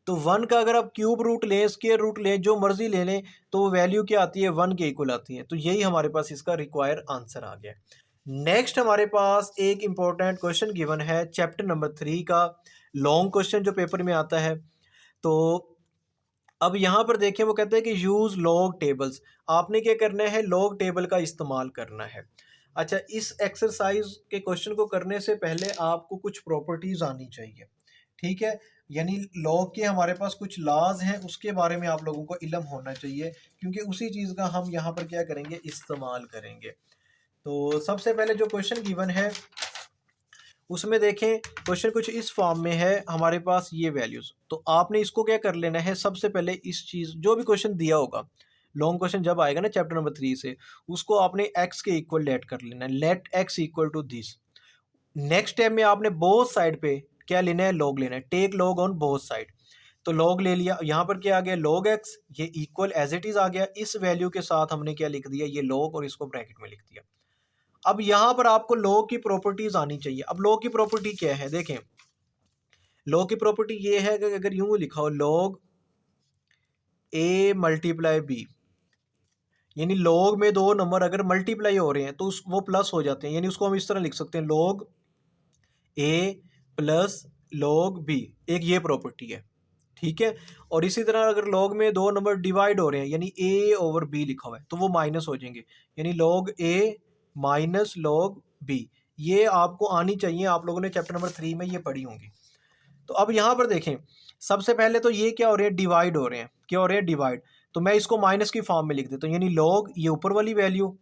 तो 1 का अगर आप क्यूब रूट लें, स्क्वायर रूट लें, जो मर्जी ले लें, तो वो वैल्यू क्या आती है? 1 के इक्वल आती है। तो यही हमारे पास इसका रिक्वायर आंसर आ गया। नेक्स्ट हमारे पास एक इंपॉर्टेंट क्वेश्चन गिवन है चैप्टर नंबर 3 का, लॉन्ग क्वेश्चन जो पेपर में आता है। तो अब यहाँ पर देखें, वो कहते हैं कि यूज़ लॉग टेबल्स। आपने क्या करना है? लॉग टेबल का इस्तेमाल करना है। अच्छा, इस एक्सरसाइज के क्वेश्चन को करने से पहले आपको कुछ प्रॉपर्टीज़ आनी चाहिए, ठीक है? यानी लॉग के हमारे पास कुछ लॉज हैं, उसके बारे में आप लोगों को इल्म होना चाहिए, क्योंकि उसी चीज़ का हम यहाँ पर क्या करेंगे? इस्तेमाल करेंगे। तो सबसे पहले जो क्वेश्चन गिवन है उसमें देखें, क्वेश्चन कुछ इस फॉर्म में है हमारे पास, ये वैल्यूज़। तो आपने इसको क्या कर लेना है? सबसे पहले इस चीज़, जो भी क्वेश्चन दिया होगा, लॉन्ग क्वेश्चन जब आएगा ना चैप्टर नंबर 3 से, उसको आपने एक्स के इक्वल लेट कर लेना है, let X equal to this. Next step में आपने बोथ साइड पे क्या लेना है? लॉग लेना है, take log on both side. तो लॉग ले लिया, यहाँ पर क्या आ गया? लॉग एक्स, ये इक्वल एज इट इज़ आ गया। इस वैल्यू के साथ हमने क्या लिख दिया? ये लॉग, और इसको ब्रैकेट में लिख दिया। अब यहाँ पर आपको लॉग की प्रॉपर्टीज आनी चाहिए। अब लॉग की प्रॉपर्टी क्या है? देखें, लॉग की प्रॉपर्टी ये है कि अगर यूं लिखा हो लॉग ए मल्टीप्लाई बी, यानी लॉग में दो नंबर अगर मल्टीप्लाई हो रहे हैं तो वो प्लस हो जाते हैं, यानी उसको हम इस तरह लिख सकते हैं, लॉग ए प्लस लॉग बी। एक ये प्रॉपर्टी है, ठीक है? और इसी तरह अगर लॉग में दो नंबर डिवाइड हो रहे हैं, यानी ए ओवर बी लिखा हुआ है, तो वो माइनस हो जाएंगे, यानी लॉग ए माइनस लॉग बी। ये आपको आनी चाहिए, आप लोगों ने चैप्टर नंबर 3 में ये पढ़ी होंगी। तो अब यहाँ पर देखें, सबसे पहले तो ये क्या हो रहे हैं? डिवाइड हो रहे हैं। क्या हो रहे हैं? डिवाइड। तो मैं इसको माइनस की फॉर्म में लिख देता हूँ, यानी लॉग ये ऊपर वाली वैल्यू,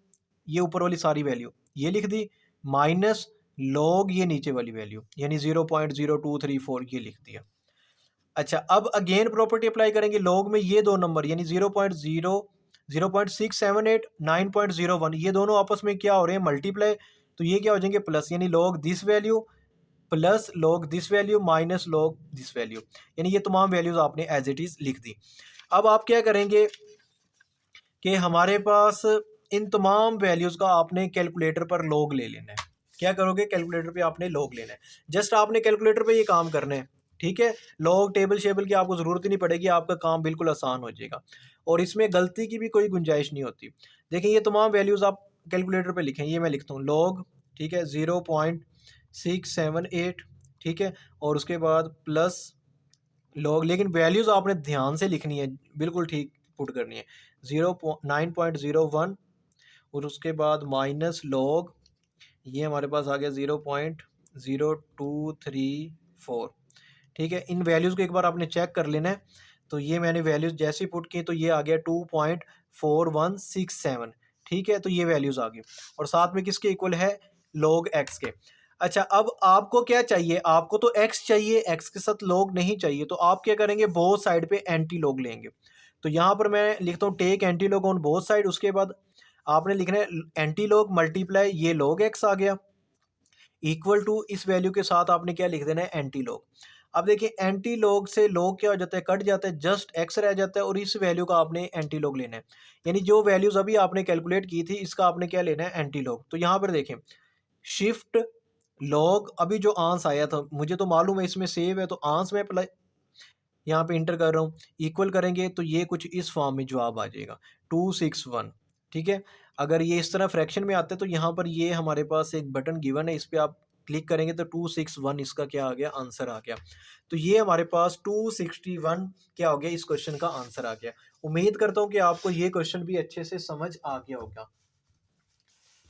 ये ऊपर वाली सारी वैल्यू ये लिख दी, माइनस लॉग ये नीचे वाली वैल्यू, यानी 0.0234 ये लिख दिया। अच्छा, अब अगेन प्रॉपर्टी अप्लाई करेंगे। लॉग में ये दो नंबर, यानी 0.678 9.01, ये दोनों आपस में क्या हो रहे हैं? मल्टीप्लाई। तो ये क्या हो जाएंगे? प्लस, यानी log this value plus log this value minus log this value, यानी ये तमाम वैल्यूज आपने एज इट इज लिख दी। अब आप क्या करेंगे कि हमारे पास इन तमाम वैल्यूज का आपने कैलकुलेटर पर लॉग ले लेना है। क्या करोगे? कैलकुलेटर पे आपने लॉग लेना है, जस्ट आपने कैलकुलेटर पे ये काम करना है, ठीक है? लॉग टेबल शेबल की आपको ज़रूरत ही नहीं पड़ेगी, आपका काम बिल्कुल आसान हो जाएगा, और इसमें गलती की भी कोई गुंजाइश नहीं होती। देखिए, ये तमाम वैल्यूज़ आप कैलकुलेटर पे लिखें, ये मैं लिखता हूँ लॉग, ठीक है, 0.678, ठीक है, और उसके बाद प्लस लॉग, लेकिन वैल्यूज़ आपने ध्यान से लिखनी है, बिल्कुल ठीक पुट करनी है, 9.01, और उसके बाद माइनस लॉग, ये हमारे पास आ गया 0.0234, ठीक है? इन वैल्यूज़ को एक बार आपने चेक कर लेना है। तो ये मैंने वैल्यूज़ जैसे पुट की, तो ये आ गया 2.4167, ठीक है? तो ये वैल्यूज़ आ गई, और साथ में किसके इक्वल है? लॉग एक्स के। अच्छा, अब आपको क्या चाहिए? आपको तो एक्स चाहिए, एक्स के साथ लॉग नहीं चाहिए, तो आप क्या करेंगे? बोथ साइड पे एंटी लॉग लेंगे। तो यहाँ पर मैं लिखता हूँ take anti log on both side, उसके बाद आपने लिखना है एंटी लॉग मल्टीप्लाई ये लॉग एक्स आ गया, इक्वल टू इस वैल्यू के साथ आपने क्या लिख देना है? Anti log. अब देखिए, एंटी लॉग से लॉग क्या हो जाता है? कट जाता है, जस्ट एक्स रह जाता है, और इस वैल्यू का आपने एंटी लॉग लेना है, यानी जो वैल्यूज अभी आपने कैलकुलेट की थी इसका आपने क्या लेना है? Anti log. तो यहाँ पर देखें, शिफ्ट लॉग, अभी जो आंस आया था मुझे तो मालूम है इसमें सेव है, तो आंस में अप्लाई यहाँ पे इंटर कर रहा हूँ, इक्वल करेंगे तो ये कुछ इस फॉर्म में जवाब आ जाएगा 261, ठीक है? अगर ये इस तरह फ्रैक्शन में आते हैं तो यहाँ पर ये हमारे पास एक बटन गिवन है, इस पर आप क्लिक करेंगे तो 261 इसका क्या आ गया? आंसर आ गया। तो ये हमारे पास 261 क्या हो गया? इस क्वेश्चन का आंसर आ गया। उम्मीद करता हूँ कि आपको ये क्वेश्चन भी अच्छे से समझ आ गया होगा।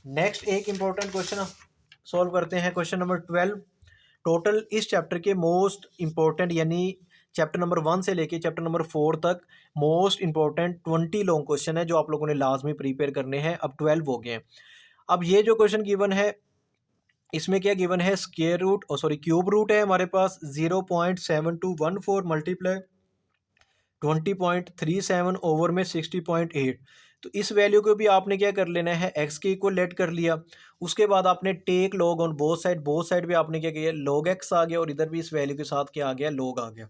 नेक्स्ट एक इंपॉर्टेंट क्वेश्चन सॉल्व करते हैं, क्वेश्चन नंबर 12। टोटल इस चैप्टर के मोस्ट इंपॉर्टेंट, यानी चैप्टर नंबर 1 से लेके चैप्टर नंबर 4 तक मोस्ट इंपॉर्टेंट 20 लॉन्ग क्वेश्चन है जो आप लोगों ने लाजमी प्रिपेयर करने हैं। अब 12 हो गए हैं। अब ये जो क्वेश्चन गिवन है इसमें क्या गिवन है? स्क्वायर रूट और सॉरी क्यूब रूट है हमारे पास 0.7214 मल्टीप्लाई 20.37 ओवर में 60.8। तो इस वैल्यू को भी आपने क्या कर लेना है? एक्स के इक्वल लेट कर लिया। उसके बाद आपने take log on both side पे आपने क्या किया? लॉग एक्स आ गया, और इधर भी इस वैल्यू के साथ क्या आ गया? लॉग आ गया।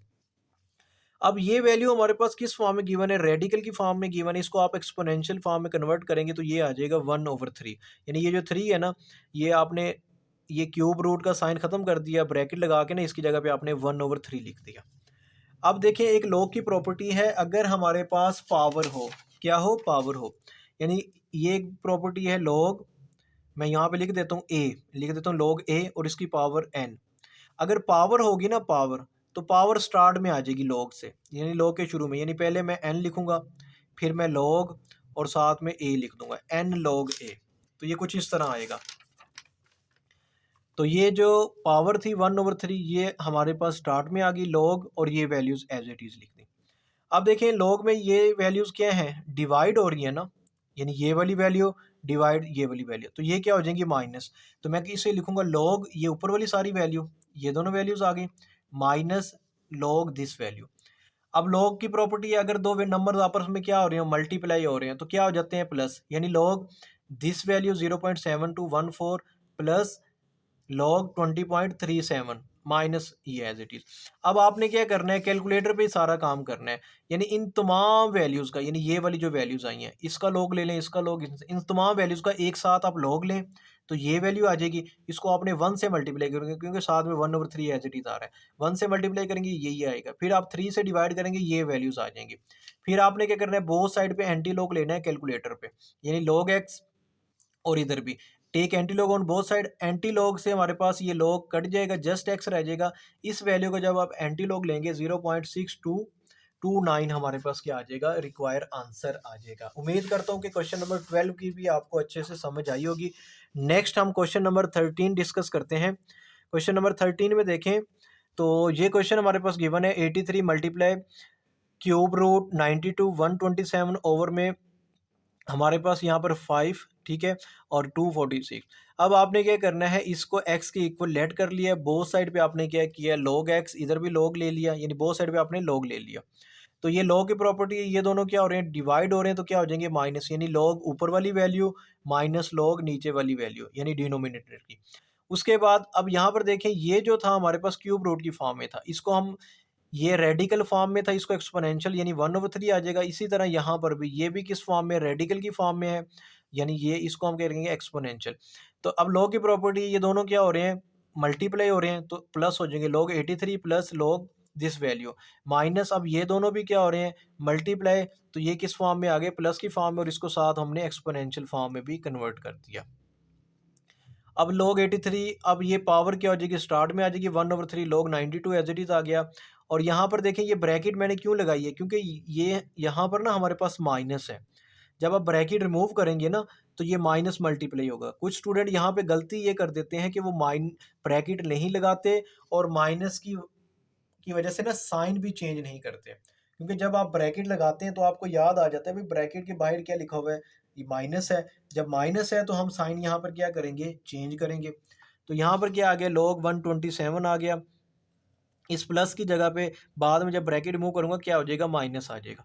अब ये वैल्यू हमारे पास किस फॉर्म में गिवन है, रेडिकल की फॉर्म में गिवन है। इसको आप एक्सपोनेंशियल फॉर्म में कन्वर्ट करेंगे तो ये आ जाएगा 1/3। यानी ये जो 3 है ना, ये आपने ये क्यूब रूट का साइन खत्म कर दिया, ब्रैकेट लगा के ना इसकी जगह पे आपने 1/3 लिख दिया। अब देखिए एक लॉग की प्रॉपर्टी है, अगर हमारे पास पावर हो, क्या हो, पावर हो, यानी ये एक प्रॉपर्टी है लॉग, मैं यहाँ पे लिख देता हूँ ए, लिख देता हूँ लॉग ए और इसकी पावर एन। अगर पावर होगी ना, पावर, तो पावर स्टार्ट में आ जाएगी लॉग से, यानी लॉग के शुरू में, यानी पहले मैं एन लिखूंगा, फिर मैं लॉग और साथ में ए लिख दूंगा, एन लॉग ए। तो ये कुछ इस तरह आएगा। तो ये जो पावर थी 1/3 ये हमारे पास स्टार्ट में आ गई लॉग, और ये वैल्यूज़ एज इट इज़ लिख दी। अब देखें लॉग में ये वैल्यूज़ क्या हैं, डिवाइड हो रही है ना, यानी ये वाली वैल्यू डिवाइड ये वाली वैल्यू, तो ये क्या हो जाएंगी, माइनस। तो मैं इसे लिखूंगा लॉग, ये ऊपर वाली सारी वैल्यू, ये दोनों वैल्यूज़ आ गई, माइनस लॉग दिस वैल्यू। अब लॉग की प्रॉपर्टी है, अगर दो नंबर आपस में क्या हो रहे हैं, मल्टीप्लाई हो रहे हैं, तो क्या हो जाते हैं, प्लस, यानी log this value 0.7214 plus log 20.37 minus ये एज इट इज। अब आपने क्या करना है, कैलकुलेटर पे ही सारा काम करना है, यानी इन तमाम वैल्यूज़ का, यानी ये वाली जो वैल्यूज़ आई हैं इसका लॉग ले लें, इसका लॉग, इन तमाम वैल्यूज़ का एक साथ आप लॉग लें, तो ये वैल्यू आ जाएगी। इसको आपने 1 से मल्टीप्लाई करेंगे क्योंकि साथ में 1/3 एज इट इज आ रहा है, 1 से मल्टीप्लाई करेंगे यही आएगा, फिर आप 3 से डिवाइड करेंगे, ये वैल्यूज़ आ जाएंगी। फिर आपने क्या करना है, बोथ साइड पे एंटी लॉग लेना है कैलकुलेटर पे, यानी लॉग एक्स, और इधर भी take anti log on both side. Anti log से हमारे पास ये लॉग कट जाएगा, जस्ट एक्स रह जाएगा। इस वैल्यू को जब आप एंटी लॉग लेंगे 0.6229 हमारे पास क्या आ जाएगा, रिक्वायर आंसर आ जाएगा। उम्मीद करता हूँ कि क्वेश्चन नंबर 12 की भी आपको अच्छे से समझ आई होगी। नेक्स्ट हम क्वेश्चन नंबर 13 डिस्कस करते हैं। क्वेश्चन नंबर 13 में देखें तो ये क्वेश्चन हमारे पास गिवन है 83 मल्टीप्लाई क्यूब रूट 92 127 ओवर में हमारे पास यहाँ पर 5, ठीक है, और 246। अब आपने क्या करना है, इसको x के इक्वल लेट कर लिया, बोथ साइड पे आपने क्या किया, log x, इधर भी log ले लिया, यानी बोथ साइड पे आपने log ले लिया। तो ये log की प्रॉपर्टी है, ये दोनों क्या हो रहे हैं, डिवाइड हो रहे हैं, तो क्या हो जाएंगे, माइनस, यानी log ऊपर वाली वैल्यू माइनस log नीचे वाली वैल्यू, यानी डिनोमिनेटर की। उसके बाद अब यहाँ पर देखें, ये जो था हमारे पास क्यूब रूट की फॉर्म में था, इसको हम, ये रेडिकल फॉर्म में था, इसको एक्सपोनेंशियल यानी 1/3 आ जाएगा। इसी तरह यहाँ पर भी ये भी किस फॉर्म में, रेडिकल की फॉर्म में है, यानी ये इसको हम कहेंगे एक्सपोनेंशियल। तो अब लॉग की प्रॉपर्टी, ये दोनों क्या हो रहे हैं, मल्टीप्लाई हो रहे हैं, तो प्लस हो जाएंगे, log 83 plus log this value, minus, अब ये दोनों भी क्या हो रहे हैं, मल्टीप्लाई, तो ये किस फॉर्म में आ गए, प्लस की फॉर्म में, और इसको साथ हमने एक्सपोनेंशियल फॉर्म में भी कन्वर्ट कर दिया। अब log 83, अब ये पावर क्या हो जाएगी, स्टार्ट में आ जाएगी 1/3 log 92 एज इट इज़ आ गया। और यहाँ पर देखें ये ब्रैकेट मैंने क्यों लगाई है, क्योंकि ये यहाँ पर ना हमारे पास माइनस है, जब आप ब्रैकेट रिमूव करेंगे ना तो ये माइनस मल्टीप्लाई होगा। कुछ स्टूडेंट यहाँ पे गलती ये कर देते हैं कि वो ब्रैकेट नहीं लगाते, और माइनस की वजह से ना साइन भी चेंज नहीं करते, क्योंकि जब आप ब्रैकेट लगाते हैं तो आपको याद आ जाता है भाई ब्रैकेट के बाहर क्या लिखा हुआ है, ये माइनस है। जब माइनस है तो हम साइन यहाँ पर क्या करेंगे, चेंज करेंगे। तो यहाँ पर क्या आ गया, log 127 आ गया, इस प्लस की जगह पे बाद में जब ब्रैकेट रिमूव करूँगा क्या हो जाएगा, माइनस आ जाएगा।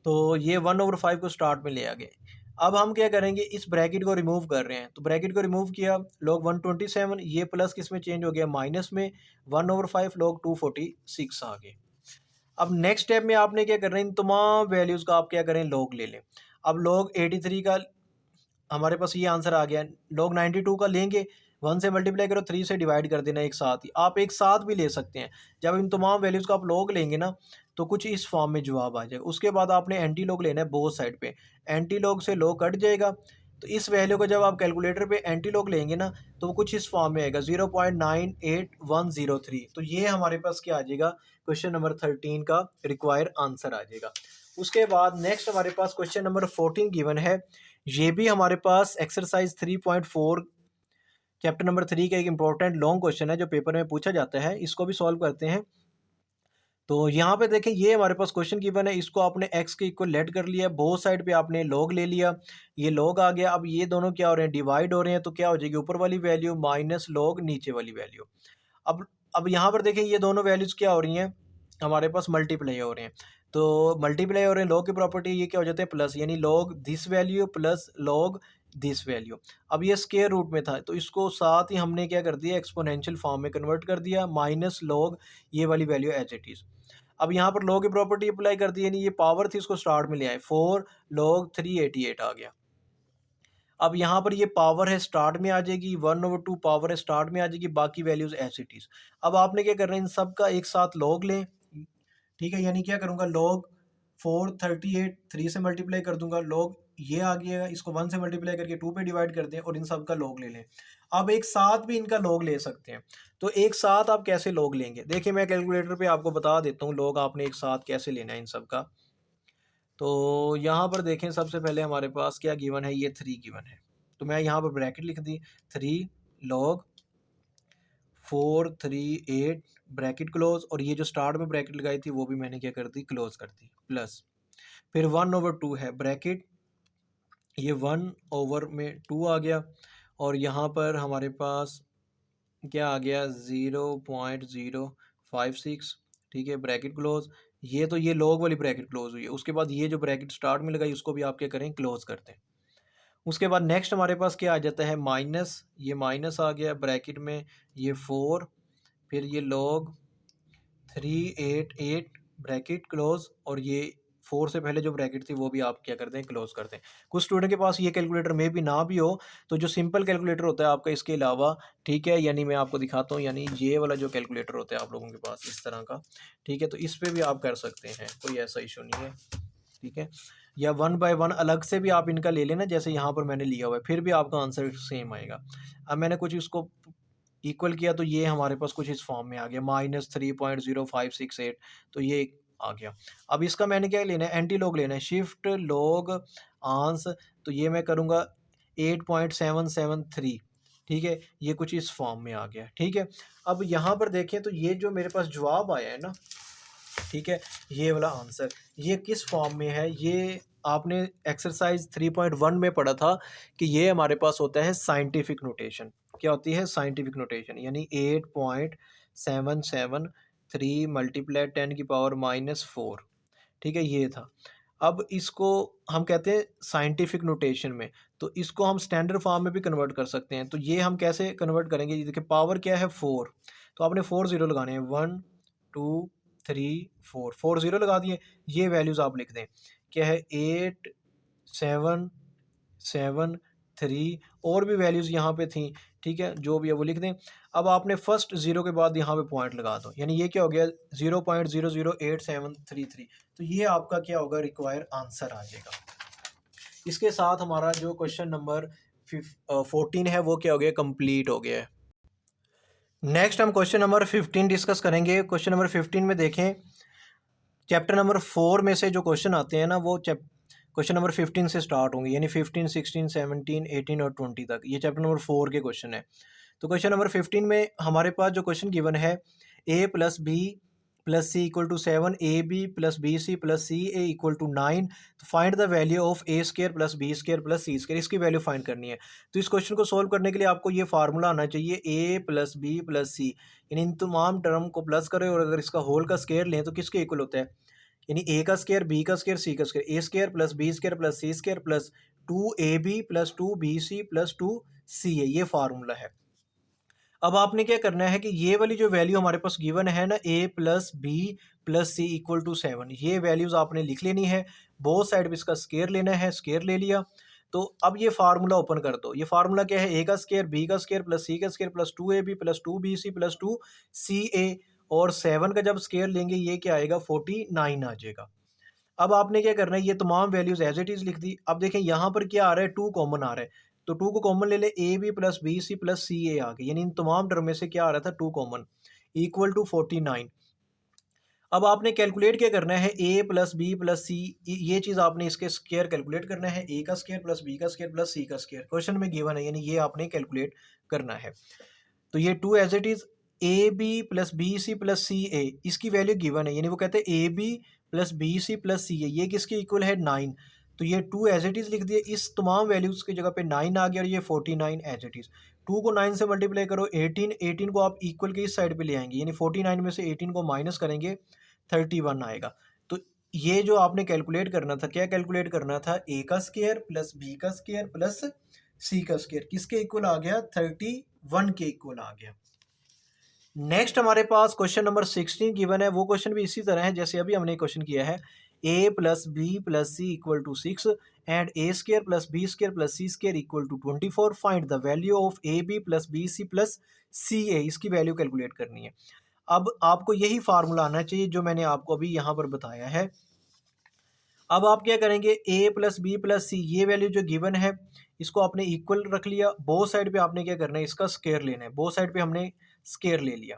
तो ये 1/5 को स्टार्ट में ले आ गए। अब हम क्या करेंगे, इस ब्रैकेट को रिमूव कर रहे हैं, तो ब्रैकेट को रिमूव किया, log 127, ये प्लस किस में चेंज हो गया, माइनस में, 1/5 log 246 आ गए। अब नेक्स्ट स्टेप में आपने क्या करना है, इन तमाम वैल्यूज़ का आप क्या करें, log ले लें। अब log 83 का हमारे पास ये आंसर आ गया, log 92 का लेंगे, 1 से मल्टीप्लाई करो, 3 से डिवाइड कर देना एक साथ ही, आप एक साथ भी ले सकते हैं। जब इन तमाम वैल्यूज़ का आप log लेंगे ना तो कुछ इस फॉर्म में जवाब आ जाएगा। उसके बाद आपने एंटी log लेना है बोथ साइड पे, एंटी log से log कट जाएगा, तो इस वैल्यू को जब आप कैलकुलेटर पे एंटी log लेंगे ना तो वो कुछ इस फॉर्म में आएगा, 0.98103। तो ये हमारे पास क्या आ जाएगा, क्वेश्चन नंबर 13 का रिक्वायर आंसर आ जाएगा। उसके बाद नेक्स्ट हमारे पास क्वेश्चन नंबर 14 गिवन है, ये भी हमारे पास एक्सरसाइज 3.4 चैप्टर नंबर 3 का एक इंपॉर्टेंट लॉन्ग क्वेश्चन है जो पेपर में पूछा जाता है, इसको भी सॉल्व करते हैं। तो यहाँ पे देखें ये हमारे पास क्वेश्चन गिवन है, इसको आपने x के इक्वल लेट कर लिया, बोथ साइड पे आपने log ले लिया, ये log आ गया। अब ये दोनों क्या हो रहे हैं, डिवाइड हो रहे हैं, तो क्या हो जाएगी, ऊपर वाली वैल्यू माइनस log नीचे वाली वैल्यू। अब अब यहाँ पर देखें ये दोनों वैल्यूज़ क्या हो रही हैं, हमारे पास मल्टीप्लाई हो रहे हैं, तो मल्टीप्लाई हो रहे हैं, log की प्रॉपर्टी ये क्या हो जाता है, प्लस, यानी log this value plus log this value. अब ये स्क्वायर रूट में था तो इसको साथ ही हमने क्या कर दिया, एक्सपोनेंशियल फॉर्म में कन्वर्ट कर दिया, माइनस log ये वाली वैल्यू एज इट इज़। अब यहाँ पर log की प्रॉपर्टी अप्लाई कर दी, यानी ये पावर थी इसको स्टार्ट में ले आए, 4 log 388 आ गया। अब यहाँ पर ये पावर है स्टार्ट में आ जाएगी, 1/2 पावर है स्टार्ट में आ जाएगी, बाकी वैल्यूज एज इट इज। अब आपने क्या करना है, इन सब का एक साथ लॉग लें, ठीक है, यानी क्या करूँगा, लॉग 438 3 से मल्टीप्लाई कर दूंगा, लॉग ये आ गया, इसको 1 से मल्टीप्लाई करके 2 पे डिवाइड कर दें और इन सब का लॉग ले लें। अब एक साथ भी इनका लॉग ले सकते हैं, तो एक साथ आप कैसे लॉग लेंगे, देखिए मैं कैलकुलेटर पे आपको बता देता हूँ लॉग आपने एक साथ कैसे लेना है इन सब का। तो यहाँ पर देखें, सबसे पहले हमारे पास क्या गिवन है, ये 3 गिवन है, तो मैं यहाँ पर ब्रैकेट लिख दी, 3 log 438 ब्रैकेट क्लोज, और ये जो स्टार्ट में ब्रैकेट लगाई थी वो भी मैंने क्या कर दी, क्लोज कर दी, प्लस फिर 1/2 है ब्रैकेट, ये 1/2 आ गया, और यहाँ पर हमारे पास क्या आ गया, 0.056, ठीक है, ब्रैकेट क्लोज। ये तो ये लॉग वाली ब्रैकेट क्लोज हुई है, उसके बाद ये जो ब्रैकेट स्टार्ट में लगाई उसको भी आप क्या करें, क्लोज करते हैं। उसके बाद नेक्स्ट हमारे पास क्या आ जाता है, माइनस, ये माइनस आ गया ब्रैकेट में, ये 4, फिर ये log 388 ब्रैकेट क्लोज, और ये 4 से पहले जो ब्रैकेट थी वो भी आप क्या करते हैं, क्लोज करते हैं। कुछ स्टूडेंट के पास ये कैलकुलेटर में भी ना भी हो, तो जो सिंपल कैलकुलेटर होता है आपका इसके अलावा, ठीक है, यानी मैं आपको दिखाता हूँ, यानी ये वाला जो कैलकुलेटर होता है आप लोगों के पास इस तरह का, ठीक है, तो इस पर भी आप कर सकते हैं, कोई ऐसा इशू नहीं है, ठीक है, या 1 बाय 1 अलग से भी आप इनका ले लेना, जैसे यहाँ पर मैंने लिया हुआ है, फिर भी आपका आंसर सेम आएगा। अब मैंने कुछ इसको इक्वल किया तो ये हमारे पास कुछ इस फॉर्म में आ गया, -3.0568, तो ये आ गया। अब इसका मैंने क्या लेना है, एंटी लॉग लेना है, शिफ्ट लॉग आंस, तो ये मैं करूँगा 8.773, ठीक है, ये कुछ इस फॉर्म में आ गया, ठीक है। अब यहाँ पर देखें तो ये जो मेरे पास जवाब आया है ना, ठीक है, ये वाला आंसर ये किस फॉर्म में है, ये आपने एक्सरसाइज 3.1 में पढ़ा था कि ये हमारे पास होता है साइंटिफिक नोटेशन। क्या होती है साइंटिफिक नोटेशन, यानी 8.773 मल्टीप्लाई 10⁻⁻⁴, ठीक है, ये था। अब इसको हम कहते हैं साइंटिफिक नोटेशन में, तो इसको हम स्टैंडर्ड फॉर्म में भी कन्वर्ट कर सकते हैं, तो ये हम कैसे कन्वर्ट करेंगे, ये देखिए पावर क्या है 4, तो आपने 4 0 लगाने हैं, 1 2 3 4, 4 0 लगा दिए, ये वैल्यूज़ आप लिख दें, क्या है 8.773, और भी वैल्यूज़ यहाँ पे थी, ठीक है, जो भी है वो लिख दें। अब आपने फर्स्ट ज़ीरो के बाद यहाँ पे पॉइंट लगा दो, यानी ये क्या हो गया 0.008733, तो ये आपका क्या होगा, रिक्वायर आंसर आ जाएगा। इसके साथ हमारा जो क्वेश्चन नंबर 14 है वो क्या हो गया, कंप्लीट हो गया है। नेक्स्ट हम क्वेश्चन नंबर 15 डिस्कस करेंगे। क्वेश्चन नंबर 15 में देखें, चैप्टर नंबर 4 में से जो क्वेश्चन आते हैं ना, वो क्वेश्चन नंबर 15 से स्टार्ट होंगे, यानी 15 16 17 18 और 20 तक, ये चैप्टर नंबर 4 के क्वेश्चन है। तो क्वेश्चन नंबर 15 में हमारे पास जो क्वेश्चन गिवन है, a + b + c = 7, ab + bc + ca = 9, तो find the value of a² + b² + c², इसकी वैल्यू फाइंड करनी है। तो इस क्वेश्चन को सोल्व करने के लिए आपको ये फार्मूला आना चाहिए, a + b + c, इन तमाम टर्म को प्लस करें और अगर इसका होल का स्क्वायर लें तो किसके इक्वल होता है, यानी a का स्क्वायर, b का स्क्वायर, c का square, a² + b² + c² + 2ab + 2bc + 2ca, ये फार्मूला है। अब आपने क्या करना है कि ये वाली जो वैल्यू हमारे पास गिवन है ना, a + b + c = 7, ये वैल्यूज़ आपने लिख लेनी है, बोथ साइड पे इसका स्क्वायर लेना है, स्क्वायर ले लिया। तो अब ये फार्मूला ओपन कर दो, ये फार्मूला क्या है, a का स्क्वायर, b का स्क्वायर + c का स्क्वायर + 2ab + 2bc + 2ca, और 7 का जब स्क्वायर लेंगे ये क्या आएगा, 49 आ जाएगा। अब आपने क्या करना है, ये तमाम वैल्यूज़ एज इट इज़ लिख दी। अब देखें यहाँ पर क्या आ रहा है, 2 कॉमन आ रहा है, तो 2 को कॉमन ले ले, ए बी + बी सी + सी ए आ गई, यानी इन तमाम टर्म में से क्या आ रहा था, 2 कॉमन, इक्वल टू 49। अब आपने कैलकुलेट क्या करना है, a + b + c, ये चीज़ आपने इसके स्क्वायर कैलकुलेट करना है, a का स्क्वायर + b का स्क्वायर + c का स्क्वायर, क्वेश्चन में गिवन है, यानी ये आपने कैलकुलेट करना है। तो ये 2 as it is, A B + B C + C A, इसकी वैल्यू गिवन है, यानी वो कहते हैं ए B + B C + C A, ये किसके इक्वल है, 9, तो ये 2 एज इट इज़ लिख दिए, इस तमाम वैल्यूज़ की जगह पे 9 आ गया, और ये 49 एज इट इज़। 2 को 9 से मल्टीप्लाई करो, 18, 18 को आप इक्वल के इस साइड पे ले आएंगे, यानी 49 में से 18 को माइनस करेंगे, 31 आएगा। तो ये जो आपने कैलकुलेट करना था, क्या कैलकुलेट करना था, a का स्क्वायर + b का स्क्वायर + c का स्क्वायर, किसके इक्वल आ गया, 31 के इक्वल आ गया। नेक्स्ट हमारे पास क्वेश्चन नंबर 16 गिवन है। वो क्वेश्चन भी इसी तरह है जैसे अभी हमने क्वेश्चन किया है। a plus B plus C equal to 6 and A square plus B square plus C square equal to 24। Find the value of A B plus B C plus C A. इसकी वैल्यू calculate करनी है। अब आपको यही formula आना चाहिए जो मैंने आपको अभी यहाँ पर बताया है। अब आप क्या करेंगे, a प्लस बी प्लस सी ये वैल्यू जो गिवन है इसको आपने इक्वल रख लिया। बोथ साइड पे आपने क्या करना है, इसका स्केयर लेना है। बोथ साइड पे हमने स्केयर ले लिया।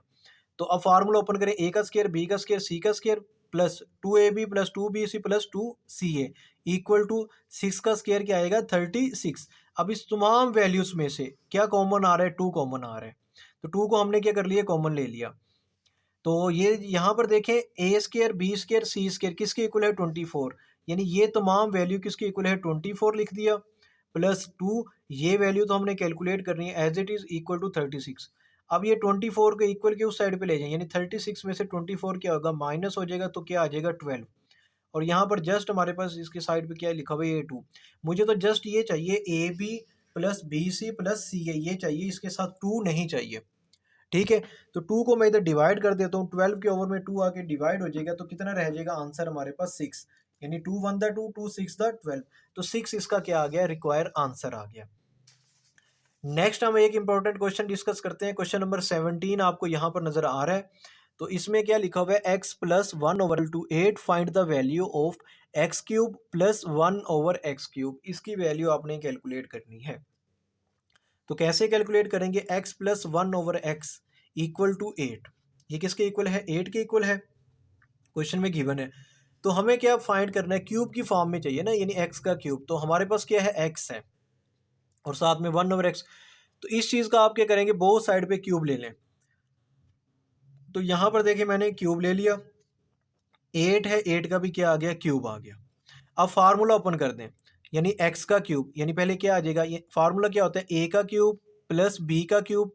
तो अब फार्मूला ओपन करें, ए का स्केयर बी का स्केयर सी का square plus 2ab plus 2bc plus 2ca equal to 6 का स्केयर क्या आएगा 36। अब इस तमाम वैल्यूज में से क्या कॉमन आ रहा है, 2 कॉमन आ रहा है। तो 2 को हमने क्या कर लिया, कॉमन ले लिया। तो ये यहाँ पर देखें ए स्केयर बी स्केयर सी स्केयर किसके इक्वल है 24, यानी ये तमाम वैल्यू किसके इक्वल है 24 लिख दिया प्लस 2। ये वैल्यू तो हमने कैलकुलेट करनी है as it is equal to 36। अब ये 24 के इक्वल के उस साइड पे ले जाएं, यानी 36 में से 24 क्या होगा माइनस हो जाएगा तो क्या आ जाएगा 12। और यहाँ पर जस्ट हमारे पास इसके साइड पे क्या लिखा हुआ है A2। मुझे तो जस्ट ये चाहिए A B plus B C plus C A ये चाहिए, इसके साथ 2 नहीं चाहिए। ठीक है, तो 2 को मैं इधर डिवाइड कर देता हूँ। 12 के ओवर में 2 आके डिवाइड हो जाएगा तो कितना रह जाएगा आंसर हमारे पास 6, यानी 2 1 द 2 2 6 द 12। तो 6 इसका क्या आ गया, रिक्वायर आंसर आ गया। नेक्स्ट हम एक इंपॉर्टेंट क्वेश्चन डिस्कस करते हैं। क्वेश्चन नंबर 17 आपको यहाँ पर नजर आ रहा है। तो इसमें क्या लिखा हुआ है, X plus 1 over to 8 find the value of x cube plus 1 over x cube. इसकी वैल्यू आपने कैलकुलेट करनी है। तो कैसे कैलकुलेट करेंगे, X plus 1 over x equal to 8। ये किसके इक्वल है, 8 के इक्वल है, क्वेश्चन में गिवन है। तो हमें क्या फाइंड करना है, क्यूब की फॉर्म में चाहिए ना, यानी एक्स का क्यूब। तो हमारे पास क्या है, एक्स है और साथ में 1 ओवर एक्स। तो इस चीज़ का आप क्या करेंगे, बोथ साइड पे क्यूब ले लें। तो यहाँ पर देखिए मैंने क्यूब ले लिया, 8 है, 8 का भी क्या आ गया, क्यूब आ गया। अब फार्मूला ओपन कर दें, यानी एक्स का क्यूब, यानी पहले क्या आ जाएगा, ये फार्मूला क्या होता है, ए का क्यूब प्लस बी का क्यूब,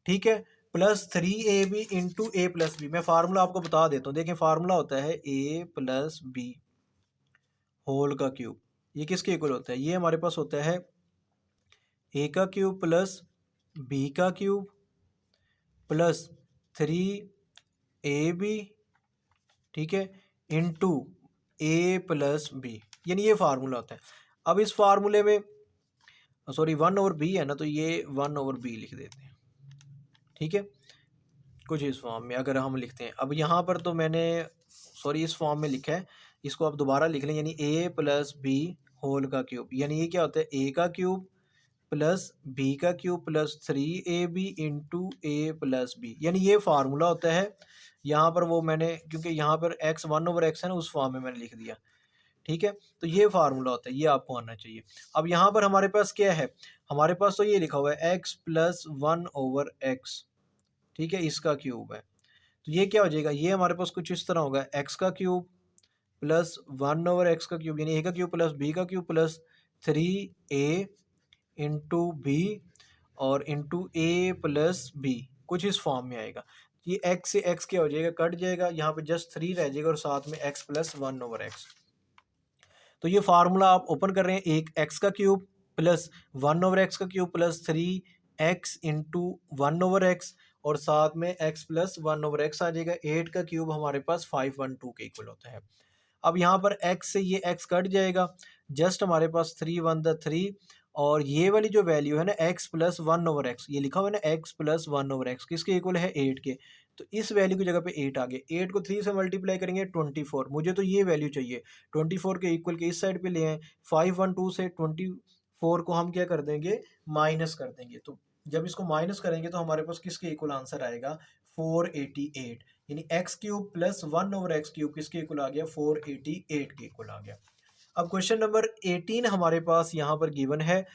ठीक है, plus 3ab into a plus B. मैं फार्मूला आपको बता देता हूँ। देखें फार्मूला होता है ए प्लस बी होल का क्यूब। ये किसके इक्वल होता है, ये हमारे पास होता है ए का क्यूब प्लस बी का क्यूब प्लस 3ab, ठीक है, इंटू ए प्लस बी, यानी ये फार्मूला होता है। अब इस फार्मूले में सॉरी 1 ओवर बी है ना, तो ये 1 ओवर बी लिख देते हैं। ठीक है, कुछ इस फॉर्म में अगर हम लिखते हैं। अब यहाँ पर तो मैंने सॉरी इस फॉर्म में लिखा है, इसको आप दोबारा लिख लें, यानी ए प्लस बी होल का क्यूब। यानी ये क्या होता है, ए का क्यूब प्लस बी का cube plus 3ab into a plus b, यानी ये फार्मूला होता है। यहाँ पर वो मैंने क्योंकि यहाँ पर एक्स 1 ओवर एक्स है ना, उस फॉर्म में मैंने लिख दिया। ठीक है, तो ये फार्मूला होता है, ये आपको आना चाहिए। अब यहाँ पर हमारे पास क्या है, हमारे पास तो ये लिखा हुआ है एक्स प्लस 1 ओवर एक्स, ठीक है, इसका क्यूब है। तो ये क्या हो जाएगा, ये हमारे पास कुछ इस तरह होगा, एक्स का क्यूब प्लस 1 ओवर एक्स का क्यूब, यानी ए का क्यूब प्लस बी का cube plus 3a into b और इंटू ए प्लस बी, कुछ इस फॉर्म में आएगा। ये एक्स से एक्स क्या हो जाएगा, कट जाएगा, यहाँ पे जस्ट 3 रह जाएगा और साथ में एक्स प्लस 1 ओवर एक्स। तो ये फार्मूला आप ओपन कर रहे हैं, एक एक्स का क्यूब प्लस 1 ओवर एक्स का cube plus 3x into 1 over x और साथ में x प्लस 1 ओवर एक्स आ जाएगा। 8 का क्यूब हमारे पास 512 के इक्वल होता है। अब यहाँ पर x से ये x कट जाएगा, जस्ट हमारे पास 3 1 द 3 और ये वाली जो वैल्यू है ना x प्लस 1 ओवर एक्स, ये लिखा हुआ है ना x प्लस 1 ओवर एक्स, किसके इक्वल है 8 के। तो इस वैल्यू की जगह पे 8 आ गए। 8 को 3 से मल्टीप्लाई करेंगे 24, मुझे तो ये वैल्यू चाहिए। 24 के इक्वल के इस साइड पे ले आए, 512 से 24 को हम क्या कर देंगे, माइनस कर देंगे। तो जब इसको माइनस करेंगे तो हमारे पास किसके इक्वल आंसर आएगा 488, यानी x cube plus 1 over x cube किसके इक्वल आ गया 488 के इक्वल आ गया। अब क्वेश्चन नंबर 18 हमारे पास यहाँ पर गिवन है,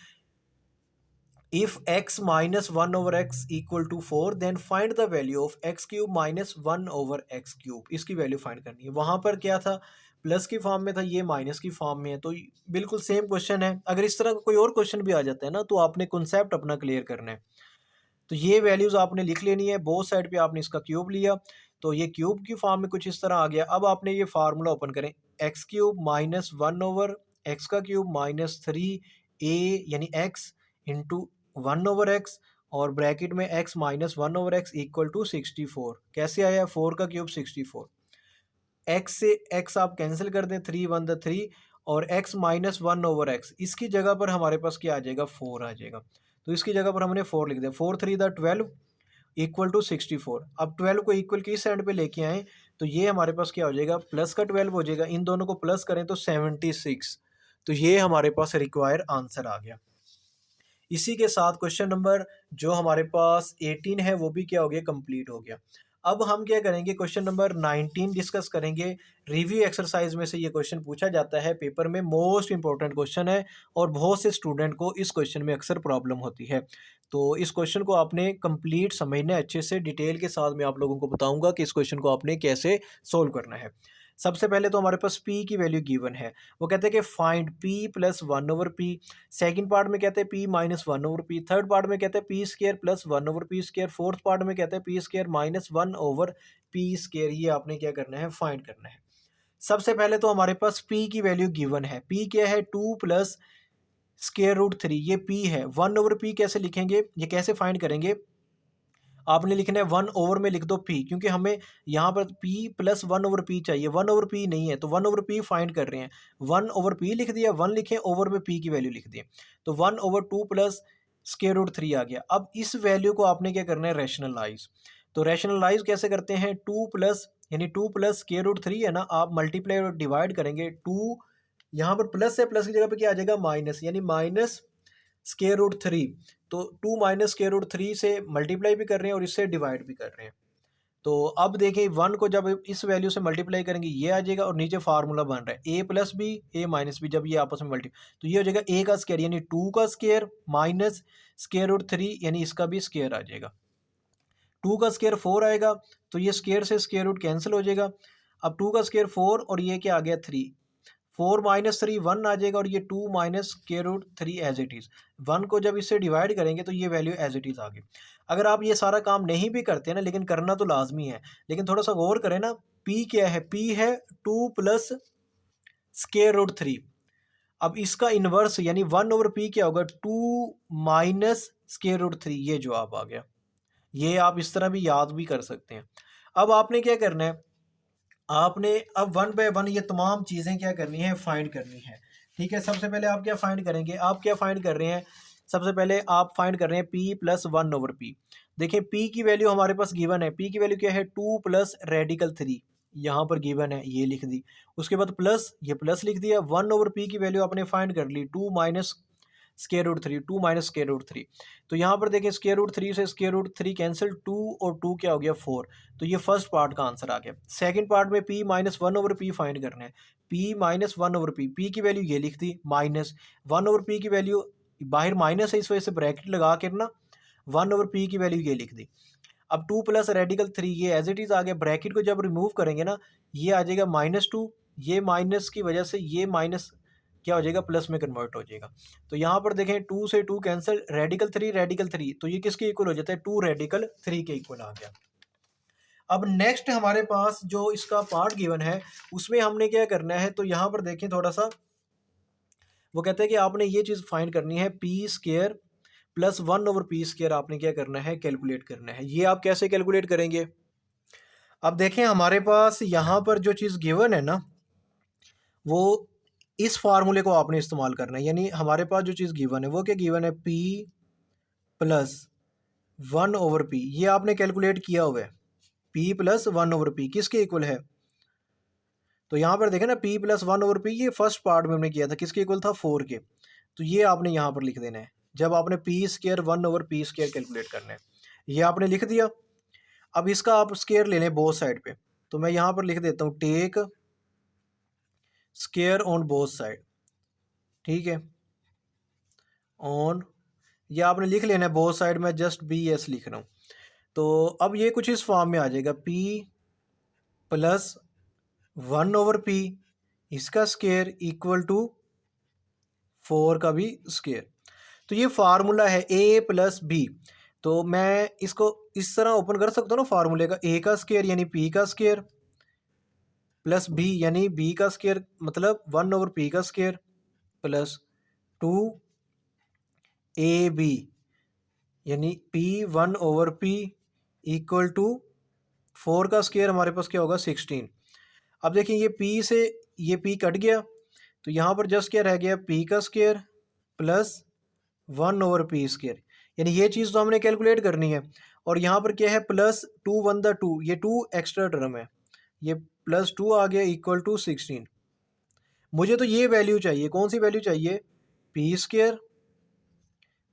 if x minus 1 over x equal to 4 then find the value of x cube minus 1 over x cube. इसकी वैल्यू फाइंड करनी है। वहाँ पर क्या था, प्लस की फॉर्म में था, ये माइनस की फॉर्म में है, तो बिल्कुल सेम क्वेश्चन है। अगर इस तरह का कोई और क्वेश्चन भी आ जाता है ना, तो आपने कॉन्सेप्ट अपना क्लियर करना है। तो ये वैल्यूज़ आपने लिख लेनी है, बोथ साइड पे आपने इसका क्यूब लिया, तो ये क्यूब की फॉर्म में कुछ इस तरह आ गया। अब आपने ये फार्मूला ओपन करें, x cube minus 1 over x का क्यूब माइनस 3a यानी x इंटू 1 ओवर एक्स और ब्रैकेट में x minus 1/x equal to 64। कैसे आया? 4 का क्यूब 64। x से x आप कैंसिल कर दें, 3 1 द 3, और x माइनस 1/x इसकी जगह पर हमारे पास क्या आ जाएगा? 4 आ जाएगा। तो इसकी जगह पर हमने 4 लिख दिया। 4 3 द 12 इक्वल टू 64। अब 12 को इक्वल किस एंड पे लेके आए तो ये हमारे पास क्या हो जाएगा? प्लस का 12 हो जाएगा। इन दोनों को प्लस करें तो 76। तो ये हमारे पास रिक्वायर आंसर आ गया। इसी के साथ क्वेश्चन नंबर जो हमारे पास 18 है वो भी क्या हो गया? कंप्लीट हो गया। अब हम क्या करेंगे? क्वेश्चन नंबर 19 डिस्कस करेंगे। रिव्यू एक्सरसाइज में से ये क्वेश्चन पूछा जाता है पेपर में, मोस्ट इंपॉर्टेंट क्वेश्चन है और बहुत से स्टूडेंट को इस क्वेश्चन में अक्सर प्रॉब्लम होती है। तो इस क्वेश्चन को आपने कंप्लीट समझना है अच्छे से, डिटेल के साथ मैं आप लोगों को बताऊंगा कि इस क्वेश्चन को आपने कैसे सोल्व करना है। सबसे पहले तो हमारे पास p की वैल्यू गिवन है। वो कहते हैं कि find p plus 1/p। Second part में कहते हैं p minus 1/p। Third part में कहते हैं p square plus 1/p square. Fourth part में कहते हैं p square minus 1/p square. ये आपने क्या करना है? फाइंड करना है। सबसे पहले तो हमारे पास p की वैल्यू गिवन है। p क्या है? 2 प्लस स्केयर रूट 3। ये p है। 1/p कैसे लिखेंगे? ये कैसे फाइंड करेंगे? आपने लिखना है 1 ओवर में लिख दो p, क्योंकि हमें यहाँ पर p प्लस 1/p चाहिए। 1/p नहीं है तो 1/p फाइंड कर रहे हैं। 1/p लिख दिया, 1 लिखे, ओवर में p की वैल्यू लिख दी। तो 1/2 प्लस स्केयर रूट 3 आ गया। अब इस वैल्यू को आपने क्या करना है? रैशनलाइज। तो रैशनलाइज कैसे करते हैं? 2 प्लस यानी 2 प्लस स्केयर रूट 3 है ना, आप मल्टीप्लाई और डिवाइड करेंगे। 2 यहाँ पर प्लस है, प्लस की जगह पे क्या आ जाएगा? माइनस, यानी माइनस स्केयर रूट 3। तो 2 माइनस स्केयर रूट 3 से मल्टीप्लाई भी कर रहे हैं और इससे डिवाइड भी कर रहे हैं। तो अब देखिए 1 को जब इस वैल्यू से मल्टीप्लाई करेंगे ये आ जाएगा, और नीचे फार्मूला बन रहा है a plus b a minus b. जब ये आपस में मल्टी तो ये हो जाएगा a का स्केयर यानी 2 का स्केयर माइनस स्केयर रूट 3 यानी इसका भी स्केयर आ जाएगा। 2 का स्केयर 4 आएगा, तो ये स्केयर से स्केयर रूट कैंसिल हो जाएगा। अब 2 का स्केयर 4 और ये क्या आ गया? 3। 4 माइनस 3 1 आ जाएगा, और ये 2 minus square root 3 as it is. 1 को जब इससे डिवाइड करेंगे तो ये वैल्यू एज इट इज़ आ गई। अगर आप ये सारा काम नहीं भी करते ना, लेकिन करना तो लाजमी है, लेकिन थोड़ा सा गौर करें ना। p क्या है? p है 2 प्लस स्क्वायर रूट 3। अब इसका इन्वर्स यानी 1/p क्या होगा? 2 माइनस स्क्वायर रूट 3। ये जवाब आ गया। ये आप इस तरह भी याद भी कर सकते हैं। अब आपने क्या करना है? आपने अब 1 बाय 1 ये तमाम चीज़ें क्या करनी है? फाइंड करनी है। ठीक है, सबसे पहले आप क्या फाइंड करेंगे? आप क्या फाइंड कर रहे हैं? सबसे पहले आप फाइंड कर रहे हैं p प्लस 1/p। देखिए p की वैल्यू हमारे पास गिवन है। p की वैल्यू क्या है? 2 प्लस रेडिकल 3 यहाँ पर गिवन है, ये लिख दी। उसके बाद प्लस, ये प्लस लिख दिया। 1/p की वैल्यू आपने फाइंड कर ली, 2 minus square root 3, 2 minus square root 3। तो यहाँ पर देखिए स्केयर रूट 3 से स्केयर रूट 3 कैंसिल, 2 और 2 क्या हो गया? 4। तो ये फर्स्ट पार्ट का आंसर आ गया। सेकंड पार्ट में p माइनस 1/p फाइंड करना है। p माइनस 1/p, p की वैल्यू ये लिख दी, माइनस 1/p की वैल्यू बाहर माइनस है, इस वजह से ब्रैकेट लगा कर ना 1/p की वैल्यू ये लिख दी। अब 2 प्लस रेडिकल 3 ये एज इट इज़ आ गया। ब्रैकेट को जब रिमूव करेंगे ना, ये आ जाएगा -2। ये माइनस की वजह से ये माइनस क्या हो जाएगा? प्लस में कन्वर्ट हो जाएगा। तो यहाँ पर देखें 2 से 2 कैंसिल, रेडिकल 3, तो ये किसके इक्वल हो जाता है? 2 रेडिकल 3 के इक्वल आ गया। अब नेक्स्ट हमारे पास जो इसका पार्ट गिवन है उसमें हमने क्या करना है? तो यहाँ पर देखें थोड़ा सा, वो कहते हैं कि आपने ये चीज़ फाइंड करनी है, p square plus 1/p square आपने क्या करना है? कैलकुलेट करना है। ये आप कैसे कैलकुलेट करेंगे? अब देखें हमारे पास यहाँ पर जो चीज़ गिवन है ना, वो इस फार्मूले को आपने इस्तेमाल करना है। यानी हमारे पास जो चीज़ गिवन है वो क्या गिवन है? p plus 1/p। ये आपने कैलकुलेट किया हुआ है। p प्लस 1/p किसके इक्वल है? तो यहाँ पर देखें ना, p प्लस 1/p ये फर्स्ट पार्ट में हमने किया था, किसके इक्वल था? 4 के। तो ये आपने यहाँ पर लिख देना है जब आपने p square 1/p square calculate करना है। ये आपने लिख दिया। अब इसका आप स्केयर ले लें बोथ साइड पे, तो मैं यहाँ पर लिख देता हूँ take square on both side. ठीक है, ऑन, ये आपने लिख लेना है बोथ साइड में, जस्ट BS लिख रहा हूँ। तो अब ये कुछ इस फॉर्म में आ जाएगा, p प्लस 1/p इसका स्केयर इक्वल टू 4 का भी स्केयर। तो ये फार्मूला है a प्लस बी। तो मैं इसको इस तरह ओपन कर सकता हूँ ना फार्मूले का, a का स्केयर यानी p का स्केयर प्लस b यानी b का स्केयर, मतलब 1/p का स्केयर प्लस 2ab यानी P1/P इक्वल टू 4 का स्क्वायर हमारे पास क्या होगा 16। अब देखिए ये P से ये P कट गया तो यहाँ पर जस्ट क्या रह गया P का स्क्वायर प्लस 1/P स्क्वायर, यानी ये चीज़ तो हमने कैलकुलेट करनी है। और यहाँ पर क्या है प्लस 2 1 2, ये 2 एक्स्ट्रा टर्म है, ये +2 आ गया इक्वल टू 16। मुझे तो ये वैल्यू चाहिए, कौन सी वैल्यू चाहिए, P square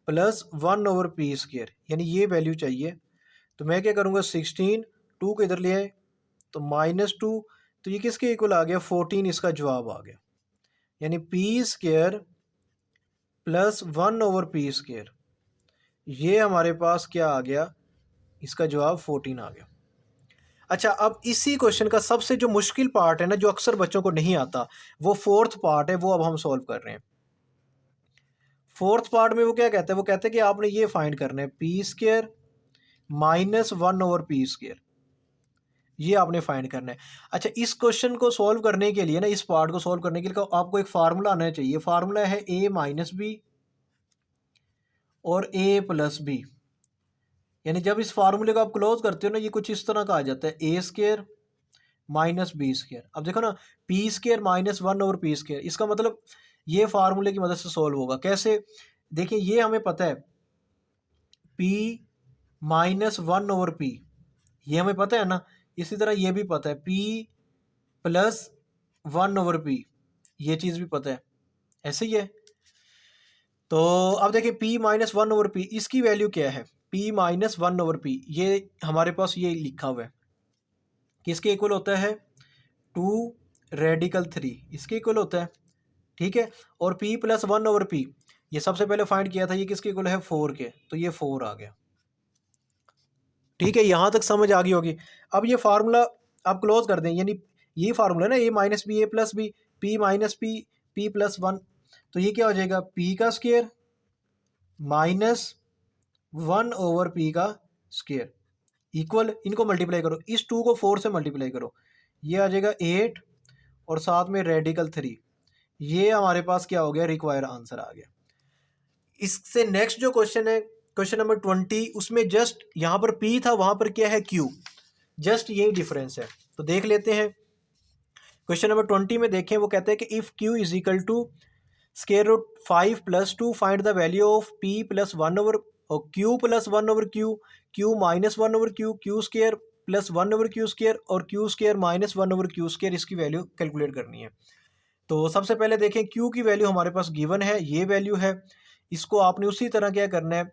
plus 1/P square, यानी ये वैल्यू चाहिए। तो मैं क्या करूँगा 16, 2 को इधर ले आए तो -2, तो ये किसके इक्वल आ गया 14, इसका जवाब आ गया। यानी P square plus 1/P square, ये हमारे पास क्या आ गया, इसका जवाब 14 आ गया। अच्छा, अब इसी क्वेश्चन का सबसे जो मुश्किल पार्ट है ना, जो अक्सर बच्चों को नहीं आता, वो फोर्थ पार्ट है, वो अब हम सॉल्व कर रहे हैं। फोर्थ पार्ट में वो क्या कहता है, वो कहते हैं कि आपने ये फाइंड करना है P square minus 1/P square, ये आपने फाइंड करना है। अच्छा, इस क्वेश्चन को सॉल्व करने के लिए ना, इस पार्ट को सॉल्व करने के लिए आपको एक फार्मूला आना चाहिए। फार्मूला है a माइनस बी और a प्लस बी, यानी जब इस फार्मूले को आप क्लोज करते हो ना, ये कुछ इस तरह का आ जाता है ए स्क्वायर माइनस बी स्क्वायर। अब देखो ना, P square minus 1/P square, इसका मतलब ये फार्मूले की मदद से सॉल्व होगा। कैसे, देखिए ये हमें पता है p माइनस 1/P, ये हमें पता है ना। इसी तरह ये भी पता है p प्लस 1/P, ये चीज़ भी पता है, ऐसे ही है। तो अब देखिए p माइनस 1/P, इसकी वैल्यू क्या है, p माइनस 1/P, ये हमारे पास ये लिखा हुआ है, किसके इक्वल होता है 2 रेडिकल 3, इसके इक्वल होता है, ठीक है। और p प्लस 1/P, ये सबसे पहले फाइंड किया था, ये किसके इक्वल है 4 के, तो ये 4 आ गया। ठीक है, यहाँ तक समझ आ गई होगी। अब ये फार्मूला आप क्लोज कर दें, यानी ये फार्मूला है ना, a minus B A plus b, p minus p, p plus 1, तो ये क्या हो जाएगा p का स्क्वायर माइनस 1/P का स्क्वायर इक्वल, इनको मल्टीप्लाई करो, इस 2 को 4 से मल्टीप्लाई करो, ये आ जाएगा 8 और साथ में रेडिकल 3, ये हमारे पास क्या हो गया, रिक्वायर आंसर आ गया। इससे नेक्स्ट जो क्वेश्चन है क्वेश्चन नंबर 20, उसमें जस्ट यहाँ पर P था, वहाँ पर क्या है Q, जस्ट यही डिफरेंस है। तो देख लेते हैं क्वेश्चन नंबर 20 में, देखें वो कहते हैं कि if Q is equal to square root 5 + 2 find the value of P plus 1/, और Q plus 1/Q, Q minus 1/Q, Q square plus 1/Q square और Q square minus 1/Q square, इसकी वैल्यू कैलकुलेट करनी है। तो सबसे पहले देखें Q की वैल्यू हमारे पास गिवन है, ये वैल्यू है, इसको आपने उसी तरह क्या करना है,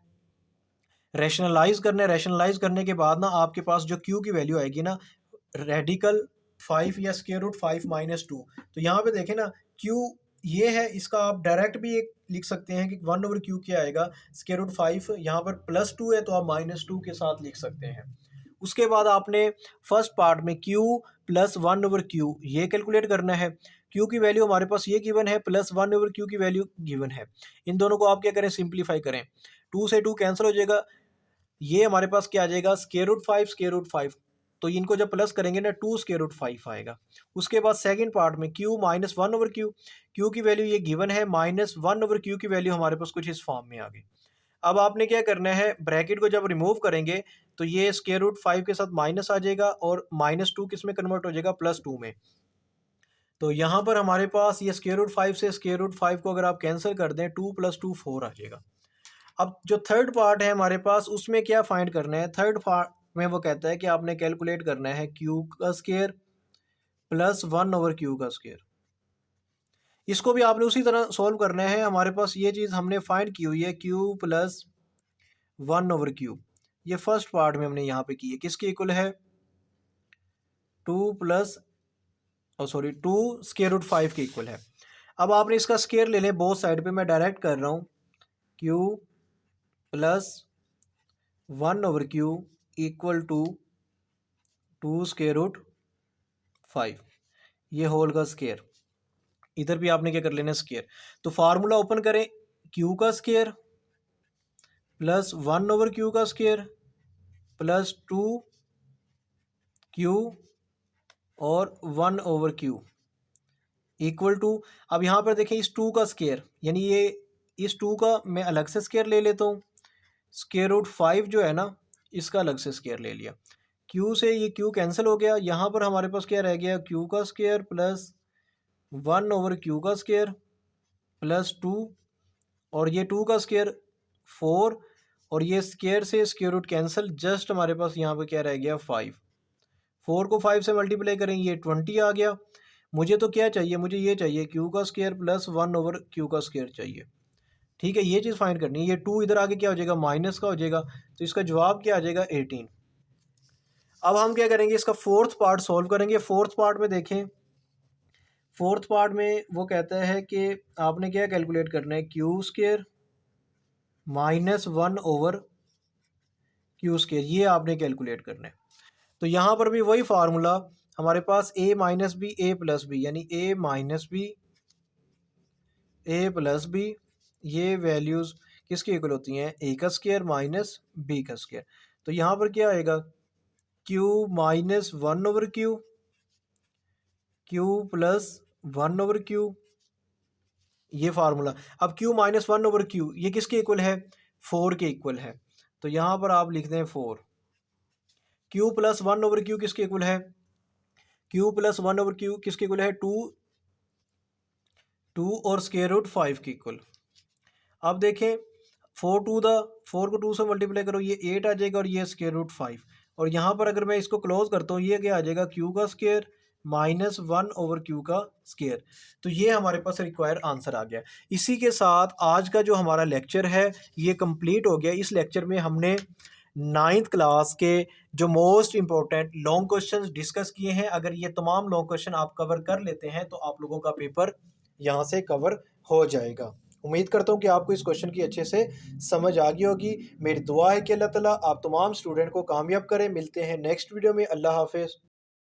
रैशनलाइज करना है। रैशनलाइज करने के बाद ना आपके पास जो Q की वैल्यू आएगी ना, रेडिकल 5 या स्क्वायर रूट 5 माइनस 2, तो यहाँ पे देखें ना Q ये है, इसका आप डायरेक्ट भी एक लिख सकते हैं कि 1/Q क्या आएगा, स्क्वायर रूट 5, यहाँ पर +2 है तो आप -2 के साथ लिख सकते हैं। उसके बाद आपने फर्स्ट पार्ट में Q प्लस 1/Q ये कैलकुलेट करना है। Q की वैल्यू हमारे पास ये गिवन है, प्लस 1/Q की वैल्यू गिवन है। इन दोनों को आप क्या करें, सिंप्लीफाई करें, 2 से 2 कैंसिल हो जाएगा, ये हमारे पास क्या आ जाएगा स्क्वायर रूट 5 स्क्वायर रूट 5, तो इनको जब प्लस करेंगे ना 2 स्क्वायर रूट 5 आएगा। उसके बाद सेकंड पार्ट में Q माइनस 1/Q, Q की वैल्यू ये गिवन है, माइनस 1/Q की वैल्यू हमारे पास कुछ इस फॉर्म में आ गई। अब आपने क्या करना है, ब्रैकेट को जब रिमूव करेंगे तो ये स्क्वायर रूट 5 के साथ माइनस आ जाएगा और -2 किस में कन्वर्ट हो जाएगा, +2 में। तो यहाँ पर हमारे पास ये स्क्वायर रूट 5 से स्क्वायर रूट 5 को अगर आप कैंसिल कर दें, 2 + 2 4 आ जाएगा। अब जो थर्ड पार्ट है हमारे पास, उसमें क्या फाइंड करना है, थर्ड पार्ट में वो कहता है कि आपने कैलकुलेट करना है Q का स्क्वायर प्लस 1/Q का स्क्वायर, इसको भी आपने उसी तरह सॉल्व करना है। हमारे पास ये चीज़ हमने फाइंड की हुई है Q प्लस 1/Q, ये फर्स्ट पार्ट में हमने यहाँ पे की है, किसके इक्वल है 2 प्लस 2 स्क्वायर रूट 5 के इक्वल है। अब आपने इसका स्क्वायर ले लें बोथ साइड पे, मैं डायरेक्ट कर रहा हूँ, Q plus 1/Q equal to 2 square root 5, ये होल का स्क्वायर, इधर भी आपने क्या कर लेना स्क्वायर। तो फार्मूला ओपन करें, Q का स्क्वायर प्लस 1/Q का स्क्वायर प्लस 2Q और 1/Q इक्वल टू, अब यहाँ पर देखें इस 2 का स्क्वायर, यानी ये इस 2 का मैं अलग से स्क्वायर ले लेता हूँ, स्क्वायर रूट 5 जो है ना, इसका अलग से स्क्वायर ले लिया। क्यू से ये क्यू कैंसिल हो गया, यहाँ पर हमारे पास क्या रह गया, क्यू का स्क्वायर प्लस 1/क्यू का स्क्वायर प्लस 2, और ये 2 का स्क्वायर 4, और ये स्क्वायर से स्क्वायर रूट कैंसिल, जस्ट हमारे पास यहाँ पे क्या रह गया 5। 4 को 5 से मल्टीप्लाई करेंगे, ये 20 आ गया। मुझे तो क्या चाहिए, मुझे ये चाहिए क्यू का स्क्वायर प्लस 1/क्यू का स्क्वायर चाहिए। ठीक है, ये चीज़ फाइंड करनी है। ये 2 इधर आगे क्या हो जाएगा, माइनस का हो जाएगा, तो इसका जवाब क्या आ जाएगा 18। अब हम क्या करेंगे, इसका फोर्थ पार्ट सॉल्व करेंगे। फोर्थ पार्ट में देखें, फोर्थ पार्ट में वो कहता है कि आपने क्या कैलकुलेट करना है, क्यू स्क्वायर माइनस 1/क्यू स्क्वायर, ये आपने कैलकुलेट करना है। तो यहाँ पर भी वही फार्मूला हमारे पास, a minus B A plus b, यानी a minus B A plus b, ये वैल्यूज़ किसकी इक्वल होती हैं, a का स्क्वायर माइनस b का स्क्वायर। तो यहाँ पर क्या आएगा, q माइनस 1/क्यू, q प्लस 1/क्यू, ये फार्मूला। अब q माइनस 1/क्यू ये किसके इक्वल है, 4 के इक्वल है। तो यहाँ पर आप लिख दें 4। q प्लस 1/क्यू किसके इक्वल है, q प्लस 1/क्यू किसके इक्वल है, 2 और स्क्वायर रूट 5 के इक्वल। अब देखें 4 को 2 से मल्टीप्लाई करो, ये 8 आ जाएगा, और ये स्क्वायर रूट 5, और यहाँ पर अगर मैं इसको क्लोज करता हूँ, ये क्या आ जाएगा, क्यू का स्क्वायर माइनस 1/क्यू का स्क्वायर। तो ये हमारे पास रिक्वायर्ड आंसर आ गया। इसी के साथ आज का जो हमारा लेक्चर है ये कंप्लीट हो गया। इस लेक्चर में हमने 9th क्लास के जो most important long questions discuss किए हैं। अगर ये तमाम लॉन्ग क्वेश्चन आप कवर कर लेते हैं तो आप लोगों का पेपर यहाँ से कवर हो जाएगा। उम्मीद करता हूँ कि आपको इस क्वेश्चन की अच्छे से समझ आ गई होगी। मेरी दुआ है कि अल्लाह ताला आप तमाम स्टूडेंट को कामयाब करें। मिलते हैं नेक्स्ट वीडियो में। अल्लाह हाफिज़।